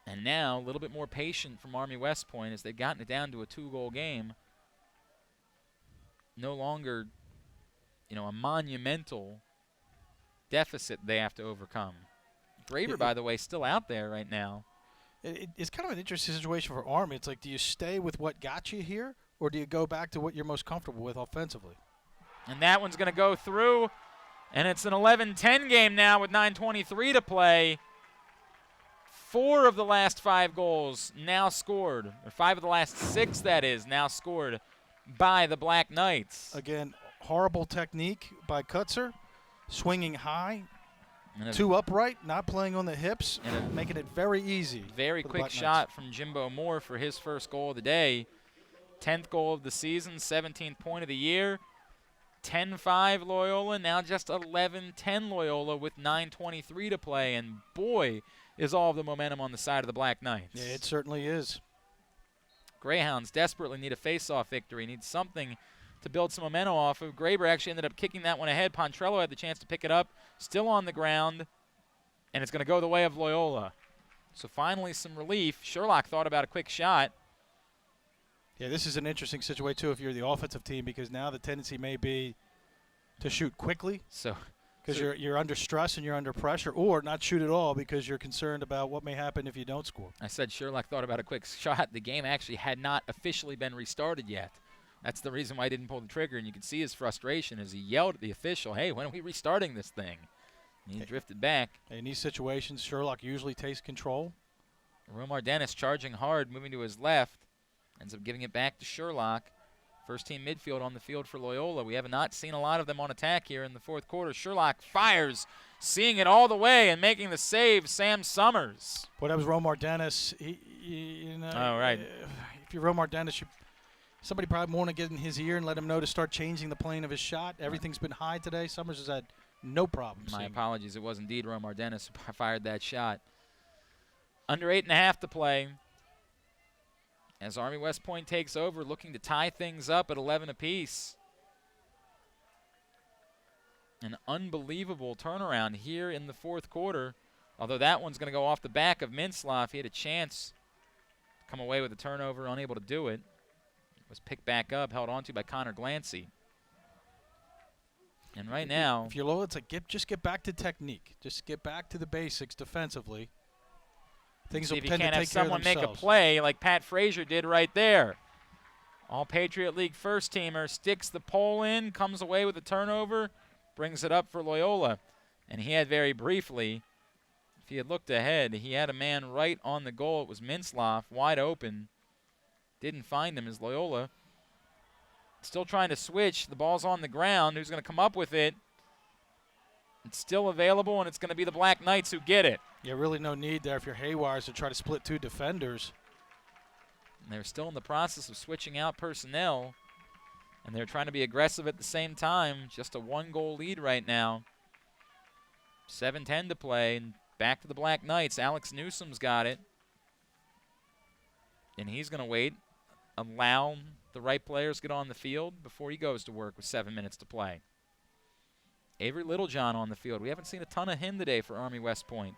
And now a little bit more patient from Army West Point as they've gotten it down to a 2-goal game. No longer, a monumental deficit they have to overcome. Graber, by the way, still out there right now. It's kind of an interesting situation for Army. It's like, do you stay with what got you here, or do you go back to what you're most comfortable with offensively? And that one's going to go through, and it's an 11-10 game now with 9:23 to play. 4 of the last 5 goals now scored, or 5 of the last 6, that is, now scored by the Black Knights. Again, horrible technique by Kutzer, swinging high. Too upright, not playing on the hips, and making it very easy. Very quick shot from Jimbo Moore for his first goal of the day. 10th goal of the season, 17th point of the year. 10-5 Loyola, now just 11-10 Loyola with 9:23 to play. And boy, is all of the momentum on the side of the Black Knights. Yeah, it certainly is. Greyhounds desperately need a face-off victory, need something to build some momentum off of. Graber actually ended up kicking that one ahead. Poncherello had the chance to pick it up, still on the ground, and it's going to go the way of Loyola. So finally some relief. Sherlock thought about a quick shot. Yeah, this is an interesting situation, too, if you're the offensive team, because now the tendency may be to shoot quickly because you're under stress and you're under pressure, or not shoot at all because you're concerned about what may happen if you don't score. I said Sherlock thought about a quick shot. The game actually had not officially been restarted yet. That's the reason why he didn't pull the trigger, and you can see his frustration as he yelled at the official, hey, when are we restarting this thing? And he drifted back. In these situations, Sherlock usually takes control. Romar Dennis charging hard, moving to his left. Ends up giving it back to Sherlock. First team midfield on the field for Loyola. We have not seen a lot of them on attack here in the fourth quarter. Sherlock fires, seeing it all the way and making the save, Sam Summers. Well, that was Romar Dennis. If you're Romar Dennis, somebody probably want to get in his ear and let him know to start changing the plane of his shot. Everything's been high today. Summers has had no problems. My apologies. It was indeed Romar Dennis who fired that shot. Under 8.5 to play. As Army West Point takes over, looking to tie things up at 11 apiece. An unbelievable turnaround here in the fourth quarter. Although that one's going to go off the back of Mintzlaff. He had a chance to come away with a turnover, unable to do it. Was picked back up, held onto by Connor Glancy. And right now, if you're low, it's like just get back to technique. Just get back to the basics defensively. Things will tend to take care of themselves. Someone make a play like Pat Frazier did right there. All Patriot League first teamer sticks the pole in, comes away with a turnover, brings it up for Loyola. And he had very briefly, if he had looked ahead, he had a man right on the goal. It was Mintzlaff, wide open. Didn't find him as Loyola. Still trying to switch. The ball's on the ground. Who's going to come up with it? It's still available, and it's going to be the Black Knights who get it. Yeah, really no need there if you're Haywires to try to split 2 defenders. And they're still in the process of switching out personnel, and they're trying to be aggressive at the same time. Just a 1-goal lead right now. 7:10 to play, and back to the Black Knights. Alex Newsom's got it. And he's going to wait, allow the right players to get on the field before he goes to work with 7 minutes to play. Avery Littlejohn on the field. We haven't seen a ton of him today for Army West Point.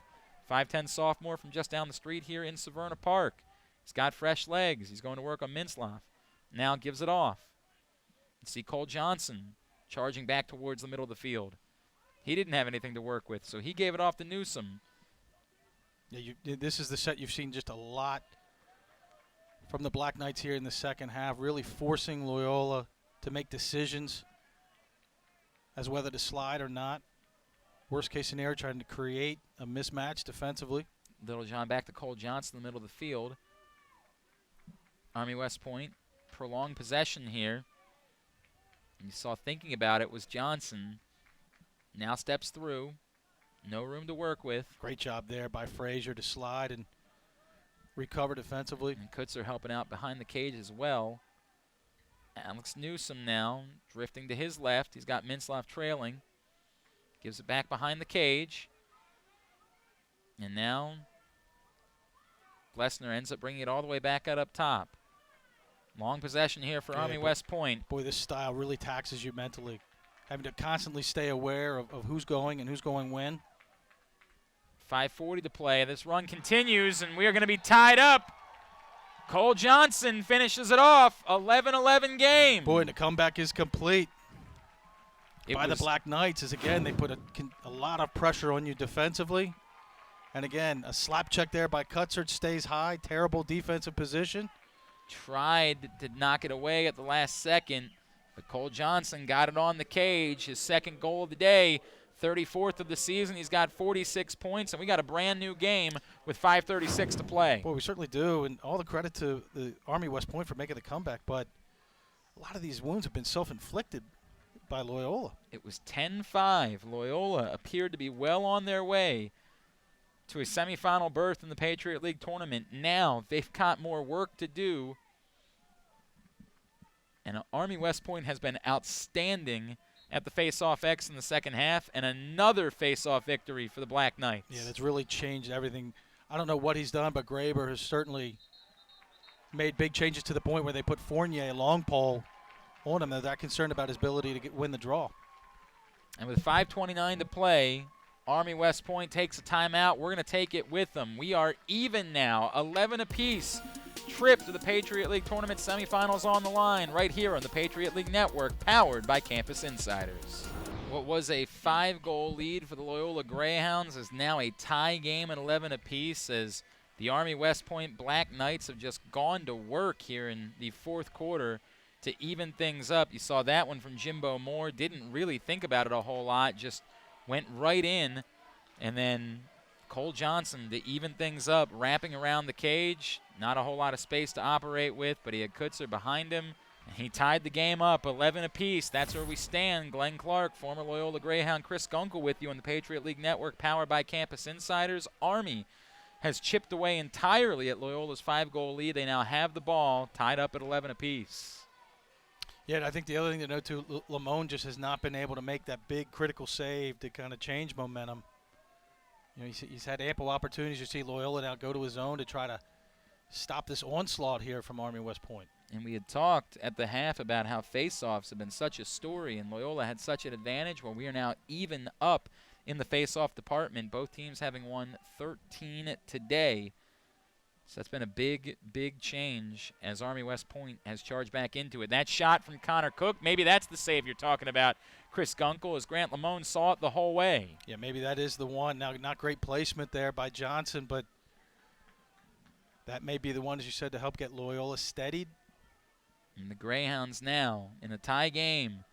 5'10 sophomore from just down the street here in Severna Park. He's got fresh legs. He's going to work on Mintzlaff. Now gives it off. You see Cole Johnson charging back towards the middle of the field. He didn't have anything to work with, so he gave it off to Newsom. Yeah, this is the set you've seen just a lot from the Black Knights here in the second half, really forcing Loyola to make decisions as whether to slide or not. Worst case scenario, trying to create a mismatch defensively. Littlejohn back to Cole Johnson in the middle of the field. Army West Point, prolonged possession here. And you saw thinking about it was Johnson. Now steps through. No room to work with. Great job there by Frazier to slide and recover defensively. And Kutzer helping out behind the cage as well. Alex Newsom now drifting to his left. He's got Mintzlaff trailing. Gives it back behind the cage. And now Glessner ends up bringing it all the way back out up top. Long possession here for Army West Point. Boy, this style really taxes you mentally. Having to constantly stay aware of who's going and who's going when. 5:40 to play. This run continues, and we are going to be tied up. Cole Johnson finishes it off. 11-11 game. Boy, and the comeback is complete by the Black Knights. As again, they put a lot of pressure on you defensively. And again, a slap check there by Kutzer stays high. Terrible defensive position. Tried to knock it away at the last second, but Cole Johnson got it on the cage. His second goal of the day, 34th of the season. He's got 46 points, and we got a brand new game with 5:36 to play. Boy, we certainly do, and all the credit to the Army West Point for making the comeback, but a lot of these wounds have been self-inflicted by Loyola. It was 10-5. Loyola appeared to be well on their way to a semifinal berth in the Patriot League tournament. Now they've got more work to do. And Army West Point has been outstanding at the Faceoff X in the second half, and another Faceoff victory for the Black Knights. Yeah, that's really changed everything. I don't know what he's done, but Graber has certainly made big changes to the point where they put Fournier, a long pole, on him. They're that concerned about his ability to win the draw. And with 5:29 to play, Army West Point takes a timeout. We're going to take it with them. We are even now, 11 apiece. Trip to the Patriot League Tournament semifinals on the line right here on the Patriot League Network, powered by Campus Insiders. What was a 5-goal lead for the Loyola Greyhounds is now a tie game at 11 apiece, as the Army West Point Black Knights have just gone to work here in the fourth quarter to even things up. You saw that one from Jimbo Moore. Didn't really think about it a whole lot, just went right in. And then Cole Johnson to even things up, wrapping around the cage. Not a whole lot of space to operate with, but he had Kutzer behind him. And he tied the game up, 11 apiece. That's where we stand. Glenn Clark, former Loyola Greyhound, Chris Gunkel with you on the Patriot League Network, powered by Campus Insiders. Army has chipped away entirely at Loyola's 5-goal lead. They now have the ball, tied up at 11 apiece. Yeah, and I think the other thing to note, too, Lamone just has not been able to make that big critical save to kind of change momentum. You know, he's had ample opportunities. You see Loyola now go to his own to try to stop this onslaught here from Army West Point. And we had talked at the half about how face-offs have been such a story, and Loyola had such an advantage. Well, we are now even up in the face-off department, both teams having won 13 today. So that's been a big, big change as Army West Point has charged back into it. That shot from Connor Cook, maybe that's the save you're talking about, Chris Gunkel, as Grant Lamone saw it the whole way. Yeah, maybe that is the one. Now, not great placement there by Johnson, but that may be the one, as you said, to help get Loyola steadied. And the Greyhounds now in a tie game.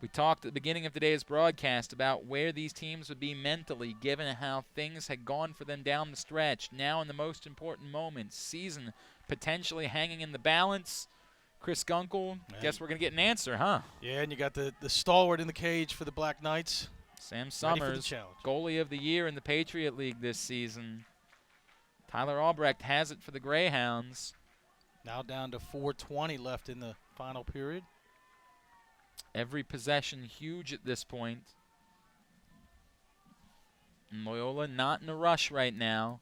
We talked at the beginning of today's broadcast about where these teams would be mentally, given how things had gone for them down the stretch. Now in the most important moments, season potentially hanging in the balance. Chris Gunkel, guess we're going to get an answer, huh? Yeah, and you got the stalwart in the cage for the Black Knights. Sam Summers, goalie of the year in the Patriot League this season. Tyler Albrecht has it for the Greyhounds. Now down to 4:20 left in the final period. Every possession huge at this point. And Loyola not in a rush right now.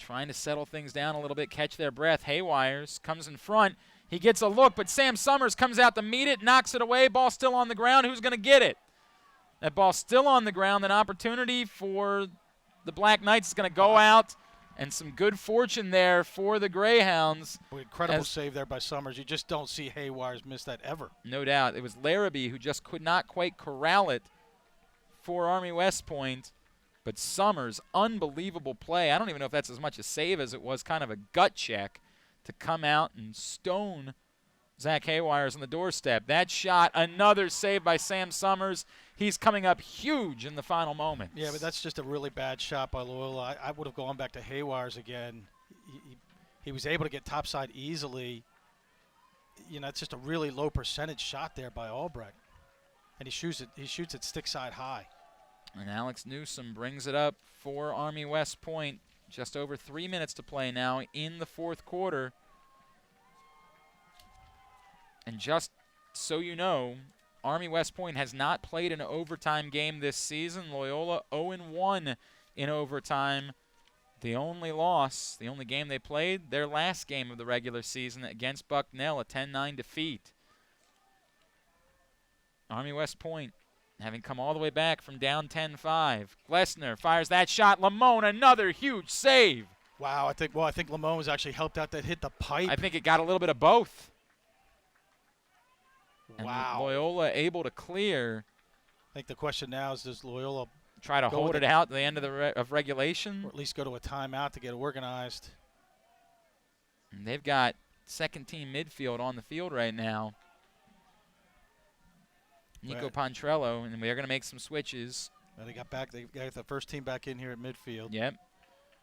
trying to settle things down a little bit, catch their breath. Haywires comes in front. He gets a look, but Sam Summers comes out to meet it, knocks it away. Ball still on the ground. Who's going to get it? That ball still on the ground. An opportunity for the Black Knights is going to go out, and some good fortune there for the Greyhounds. Incredible save there by Summers. You just don't see Haywires miss that ever. No doubt. It was Larrabee who just could not quite corral it for Army West Point. But Summers, unbelievable play. I don't even know if that's as much a save as it was kind of a gut check to come out and stone Zach Haywires on the doorstep. That shot, another save by Sam Summers. He's coming up huge in the final moment. Yeah, but that's just a really bad shot by Loyola. I would have gone back to Haywires again. He was able to get topside easily. You know, it's just a really low percentage shot there by Albrecht. And he shoots it stick side high. And Alex Newsom brings it up for Army West Point. Just over 3 minutes to play now in the fourth quarter. And just so you know, Army West Point has not played an overtime game this season. Loyola 0-1 in overtime. The only loss, the only game they played, their last game of the regular season against Bucknell, a 10-9 defeat. Army West Point having come all the way back from down 10-5. Glessner fires that shot. Lamone, another huge save. Wow, I think Lamone was actually helped out that hit the pipe. I think it got a little bit of both. Wow. And Loyola able to clear. I think the question now is, does Loyola try to hold it out at the end of regulation? Or at least go to a timeout to get organized. And they've got second-team midfield on the field right now. Nico Poncherello, and they're going to make some switches. Well, they got the first team back in here at midfield. Yep.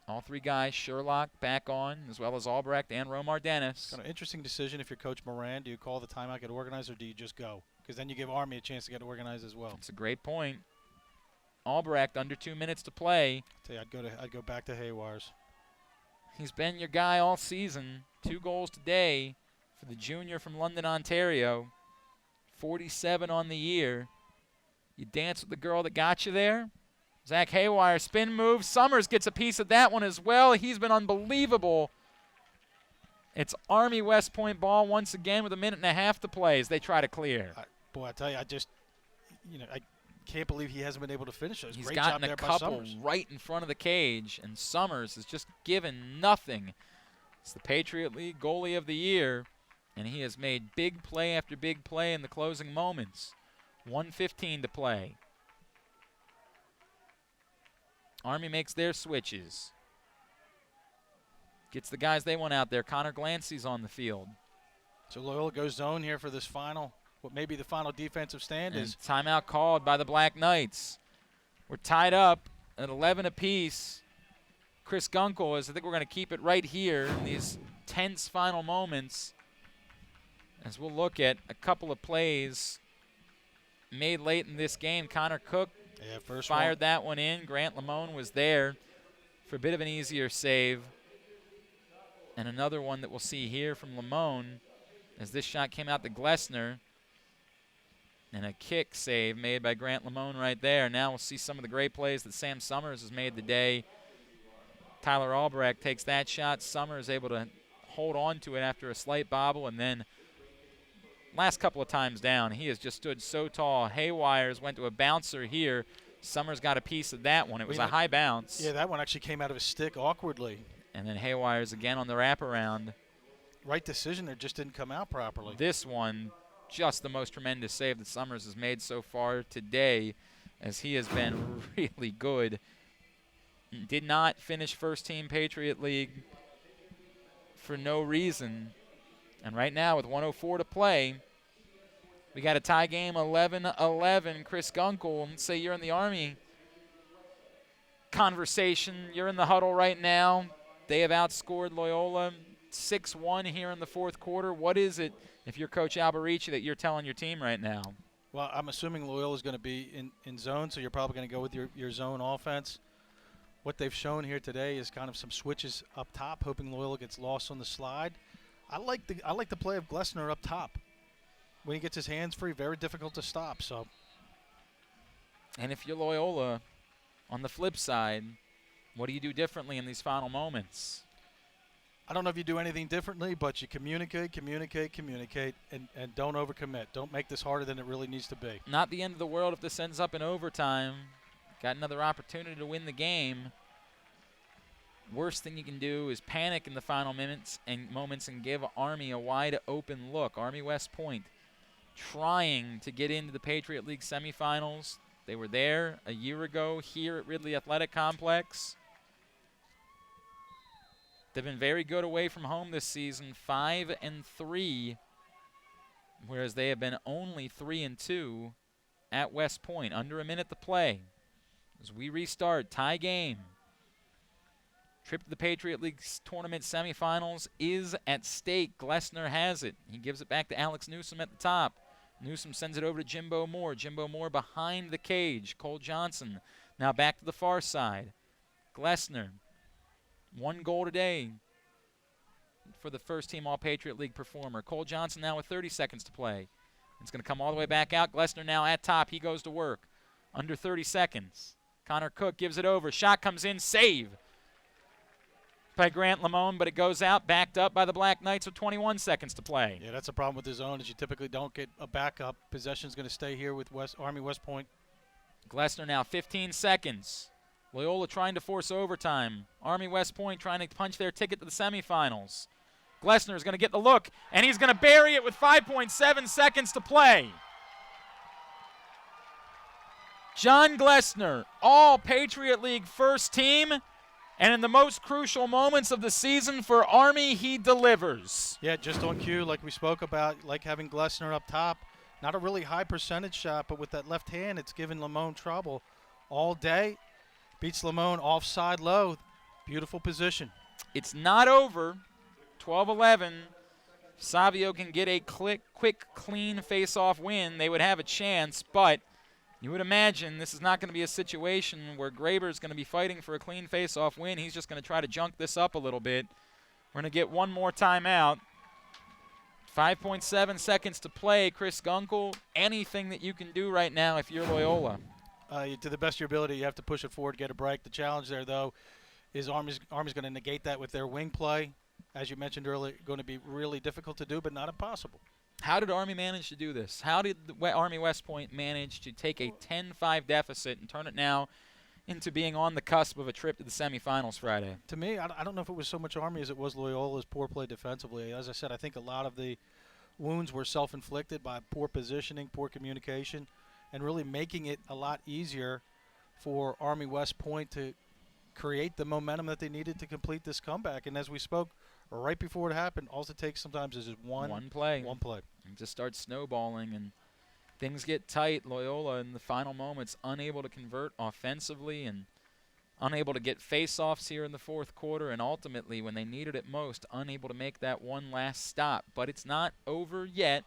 All three guys, Sherlock back on, as well as Albrecht and Romar Dennis. Kind of interesting decision if you're Coach Moran. Do you call the timeout, get organized, or do you just go? Because then you give Army a chance to get organized as well. That's a great point. Albrecht, under 2 minutes to play. I'd go back to Haywires. He's been your guy all season. 2 goals today for the junior from London, Ontario. 47 on the year. You dance with the girl that got you there. Zach Haywire, spin move. Summers gets a piece of that one as well. He's been unbelievable. It's Army West Point ball once again with 1.5 minutes to play as they try to clear. I tell you, I can't believe he hasn't been able to finish those. He's Great gotten job there a by couple Summers. right in front of the cage, and Summers has just given nothing. It's the Patriot League goalie of the year, and he has made big play after big play in the closing moments. 1:15 to play. Army makes their switches. Gets the guys they want out there. Connor Glancy's on the field. So Loyola goes zone here for this final, what may be the final defensive stand And is. timeout called by the Black Knights. We're tied up at 11 apiece. Chris Gunkel I think we're going to keep it right here in these tense final moments as we'll look at a couple of plays made late in this game. Connor Cook fired that one in. Grant Lamone was there for a bit of an easier save. And another one that we'll see here from Lamone as this shot came out to Glessner. And a kick save made by Grant Lamone right there. Now we'll see some of the great plays that Sam Summers has made today. Tyler Albrecht takes that shot. Summers able to hold on to it after a slight bobble, and then last couple of times down, he has just stood so tall. Haywires went to a bouncer here. Summers got a piece of that one. It was a high bounce. Yeah, that one actually came out of his stick awkwardly. And then Haywires again on the wraparound. Right decision there, just didn't come out properly. This one, just the most tremendous save that Summers has made so far today, as he has been really good. Did not finish first team Patriot League for no reason. And right now with 1:04 to play, we got a tie game 11-11. Chris Gunkel, let's say you're in the Army conversation. You're in the huddle right now. They have outscored Loyola 6-1 here in the fourth quarter. What is it, if you're Coach Albrecht, that you're telling your team right now? Well, I'm assuming Loyola is going to be in zone, so you're probably going to go with your zone offense. What they've shown here today is kind of some switches up top, hoping Loyola gets lost on the slide. I like the play of Glessner up top. When he gets his hands free, very difficult to stop. So, and if you're Loyola, on the flip side, What do you do differently in these final moments? I don't know if you do anything differently, but you communicate, and don't overcommit. Don't make this harder than it really needs to be. Not the end of the world if this ends up in overtime. Got another opportunity to win the game. Worst thing you can do is panic in the final moments and give Army a wide open look. Army West Point trying to get into the Patriot League semifinals. They were there a year ago here at Ridley Athletic Complex. They've been very good away from home this season, 5-3, whereas they have been only 3-2 at West Point. Under a minute to play. As we restart, tie game. Trip to the Patriot League tournament semifinals is at stake. Glessner has it. He gives it back to Alex Newsom at the top. Newsom sends it over to Jimbo Moore. Jimbo Moore behind the cage. Cole Johnson now back to the far side. Glessner, 1 goal today for the first team All-Patriot League performer. Cole Johnson now with 30 seconds to play. It's going to come all the way back out. Glessner now at top. He goes to work. Under 30 seconds. Connor Cook gives it over. Shot comes in. Save by Grant Lamone, but it goes out, backed up by the Black Knights with 21 seconds to play. Yeah, that's a problem with the zone is you typically don't get a backup. Possession's going to stay here with Army West Point. Glessner now 15 seconds. Loyola trying to force overtime. Army West Point trying to punch their ticket to the semifinals. Glessner is going to get the look, and he's going to bury it with 5.7 seconds to play. John Glessner, all Patriot League first team, and in the most crucial moments of the season for Army, he delivers. Yeah, just on cue, like we spoke about, like having Glessner up top. Not a really high percentage shot, but with that left hand, it's given Lamone trouble all day. Beats Lamone offside low. Beautiful position. It's not over. 12-11. Savio can get a quick, clean face-off win. They would have a chance, but you would imagine this is not going to be a situation where Graber's going to be fighting for a clean face-off win. He's just going to try to junk this up a little bit. We're going to get one more timeout. 5.7 seconds to play. Chris Gunkel, anything that you can do right now if you're Loyola? To the best of your ability, you have to push it forward, get a break. The challenge there, though, is Army's going to negate that with their wing play. As you mentioned earlier, going to be really difficult to do, but not impossible. How did Army manage to do this? How did the Army West Point manage to take a 10-5 deficit and turn it now into being on the cusp of a trip to the semifinals Friday? To me, I don't know if it was so much Army as it was Loyola's poor play defensively. As I said, I think a lot of the wounds were self-inflicted by poor positioning, poor communication, and really making it a lot easier for Army West Point to create the momentum that they needed to complete this comeback. And as we spoke right before it happened, all it takes sometimes is just one play. And just starts snowballing, and things get tight. Loyola in the final moments unable to convert offensively and unable to get face-offs here in the fourth quarter, and ultimately, when they needed it most, unable to make that one last stop. But it's not over yet.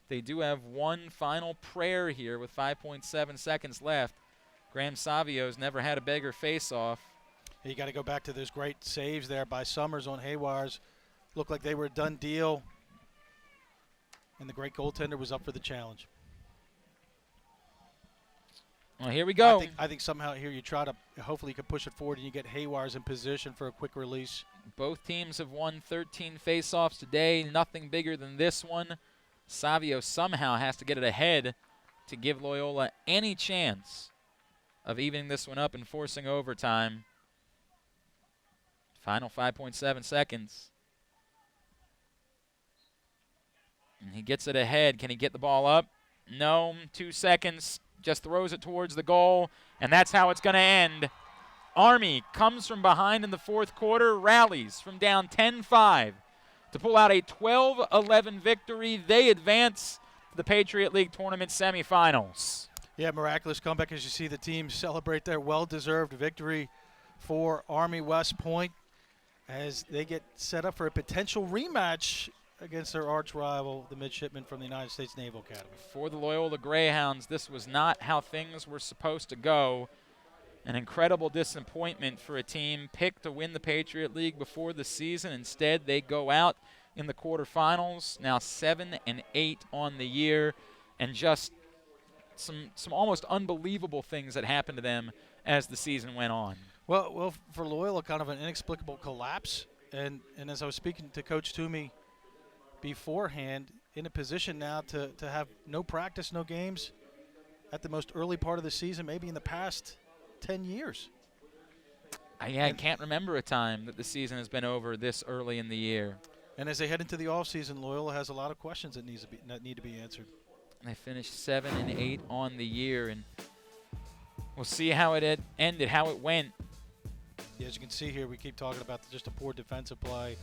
They do have one final prayer here with 5.7 seconds left. Graham Savio's never had a bigger face-off. You got to go back to those great saves there by Summers on Haywires. Looked like they were a done deal, and the great goaltender was up for the challenge. Well, here we go. I think somehow here you try to, hopefully you can push it forward and you get Haywires in position for a quick release. Both teams have won 13 face-offs today, nothing bigger than this one. Savio somehow has to get it ahead to give Loyola any chance of evening this one up and forcing overtime. Final 5.7 seconds. And he gets it ahead. Can he get the ball up? No. 2 seconds. Just throws it towards the goal. And that's how it's going to end. Army comes from behind in the fourth quarter, rallies from down 10-5 to pull out a 12-11 victory. They advance to the Patriot League Tournament semifinals. Yeah, miraculous comeback as you see the team celebrate their well-deserved victory for Army West Point as they get set up for a potential rematch against their arch rival, the midshipmen from the United States Naval Academy. For the Loyola Greyhounds, this was not how things were supposed to go. An incredible disappointment for a team picked to win the Patriot League before the season. Instead, they go out in the quarterfinals, now 7-8 on the year, and just some almost unbelievable things that happened to them as the season went on. Well, for Loyola, kind of an inexplicable collapse. And as I was speaking to Coach Toomey beforehand, in a position now to have no practice, no games at the most early part of the season, maybe in the past 10 years. I can't remember a time that the season has been over this early in the year. And as they head into the offseason, Loyola has a lot of questions that need to be answered. They finished 7-8 on the year, and we'll see how it ended, how it went. Yeah, as you can see here, we keep talking about just a poor defensive play,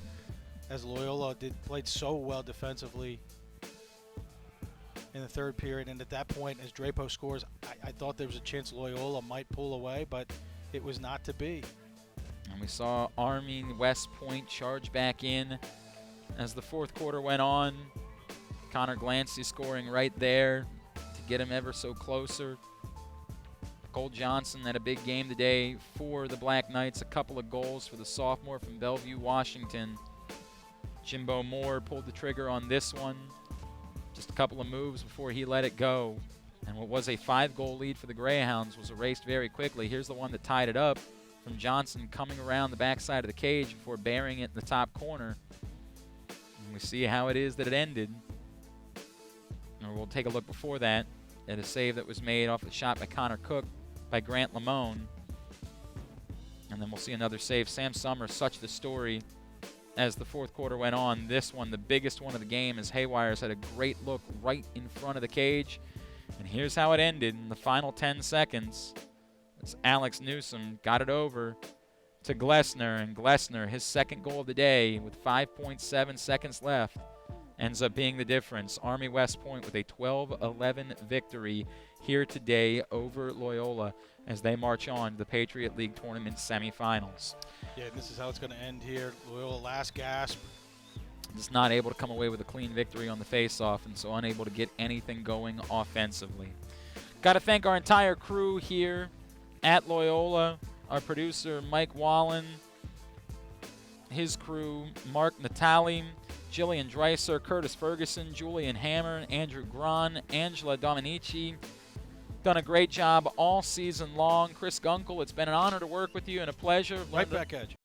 as Loyola played so well defensively in the third period. And at that point, as Drapo scores, I thought there was a chance Loyola might pull away, but it was not to be. And we saw Army West Point charge back in as the fourth quarter went on. Connor Glancy scoring right there to get him ever so closer. Cole Johnson had a big game today for the Black Knights. A couple of goals for the sophomore from Bellevue, Washington. Jimbo Moore pulled the trigger on this one. Just a couple of moves before he let it go. And what was a 5-goal lead for the Greyhounds was erased very quickly. Here's the one that tied it up from Johnson coming around the backside of the cage before burying it in the top corner. And we see how it is that it ended. And we'll take a look before that at a save that was made off the shot by Connor Cook by Grant Lamone. And then we'll see another save. Sam Summers, such the story as the fourth quarter went on. This one, the biggest one of the game, as Haywires had a great look right in front of the cage. And here's how it ended in the final 10 seconds. As Alex Newsom got it over to Glessner, and Glessner, his second goal of the day with 5.7 seconds left, ends up being the difference. Army West Point with a 12-11 victory here today over Loyola as they march on to the Patriot League Tournament semifinals. Yeah, and this is how it's going to end here. Loyola last gasp. Just not able to come away with a clean victory on the faceoff, and so unable to get anything going offensively. Got to thank our entire crew here at Loyola, our producer Mike Wallen, his crew Mark Natali, Jillian Dreiser, Curtis Ferguson, Julian Hammer, Andrew Gran, Angela Dominici. Done a great job all season long. Chris Gunkel, it's been an honor to work with you and a pleasure. Right back at you.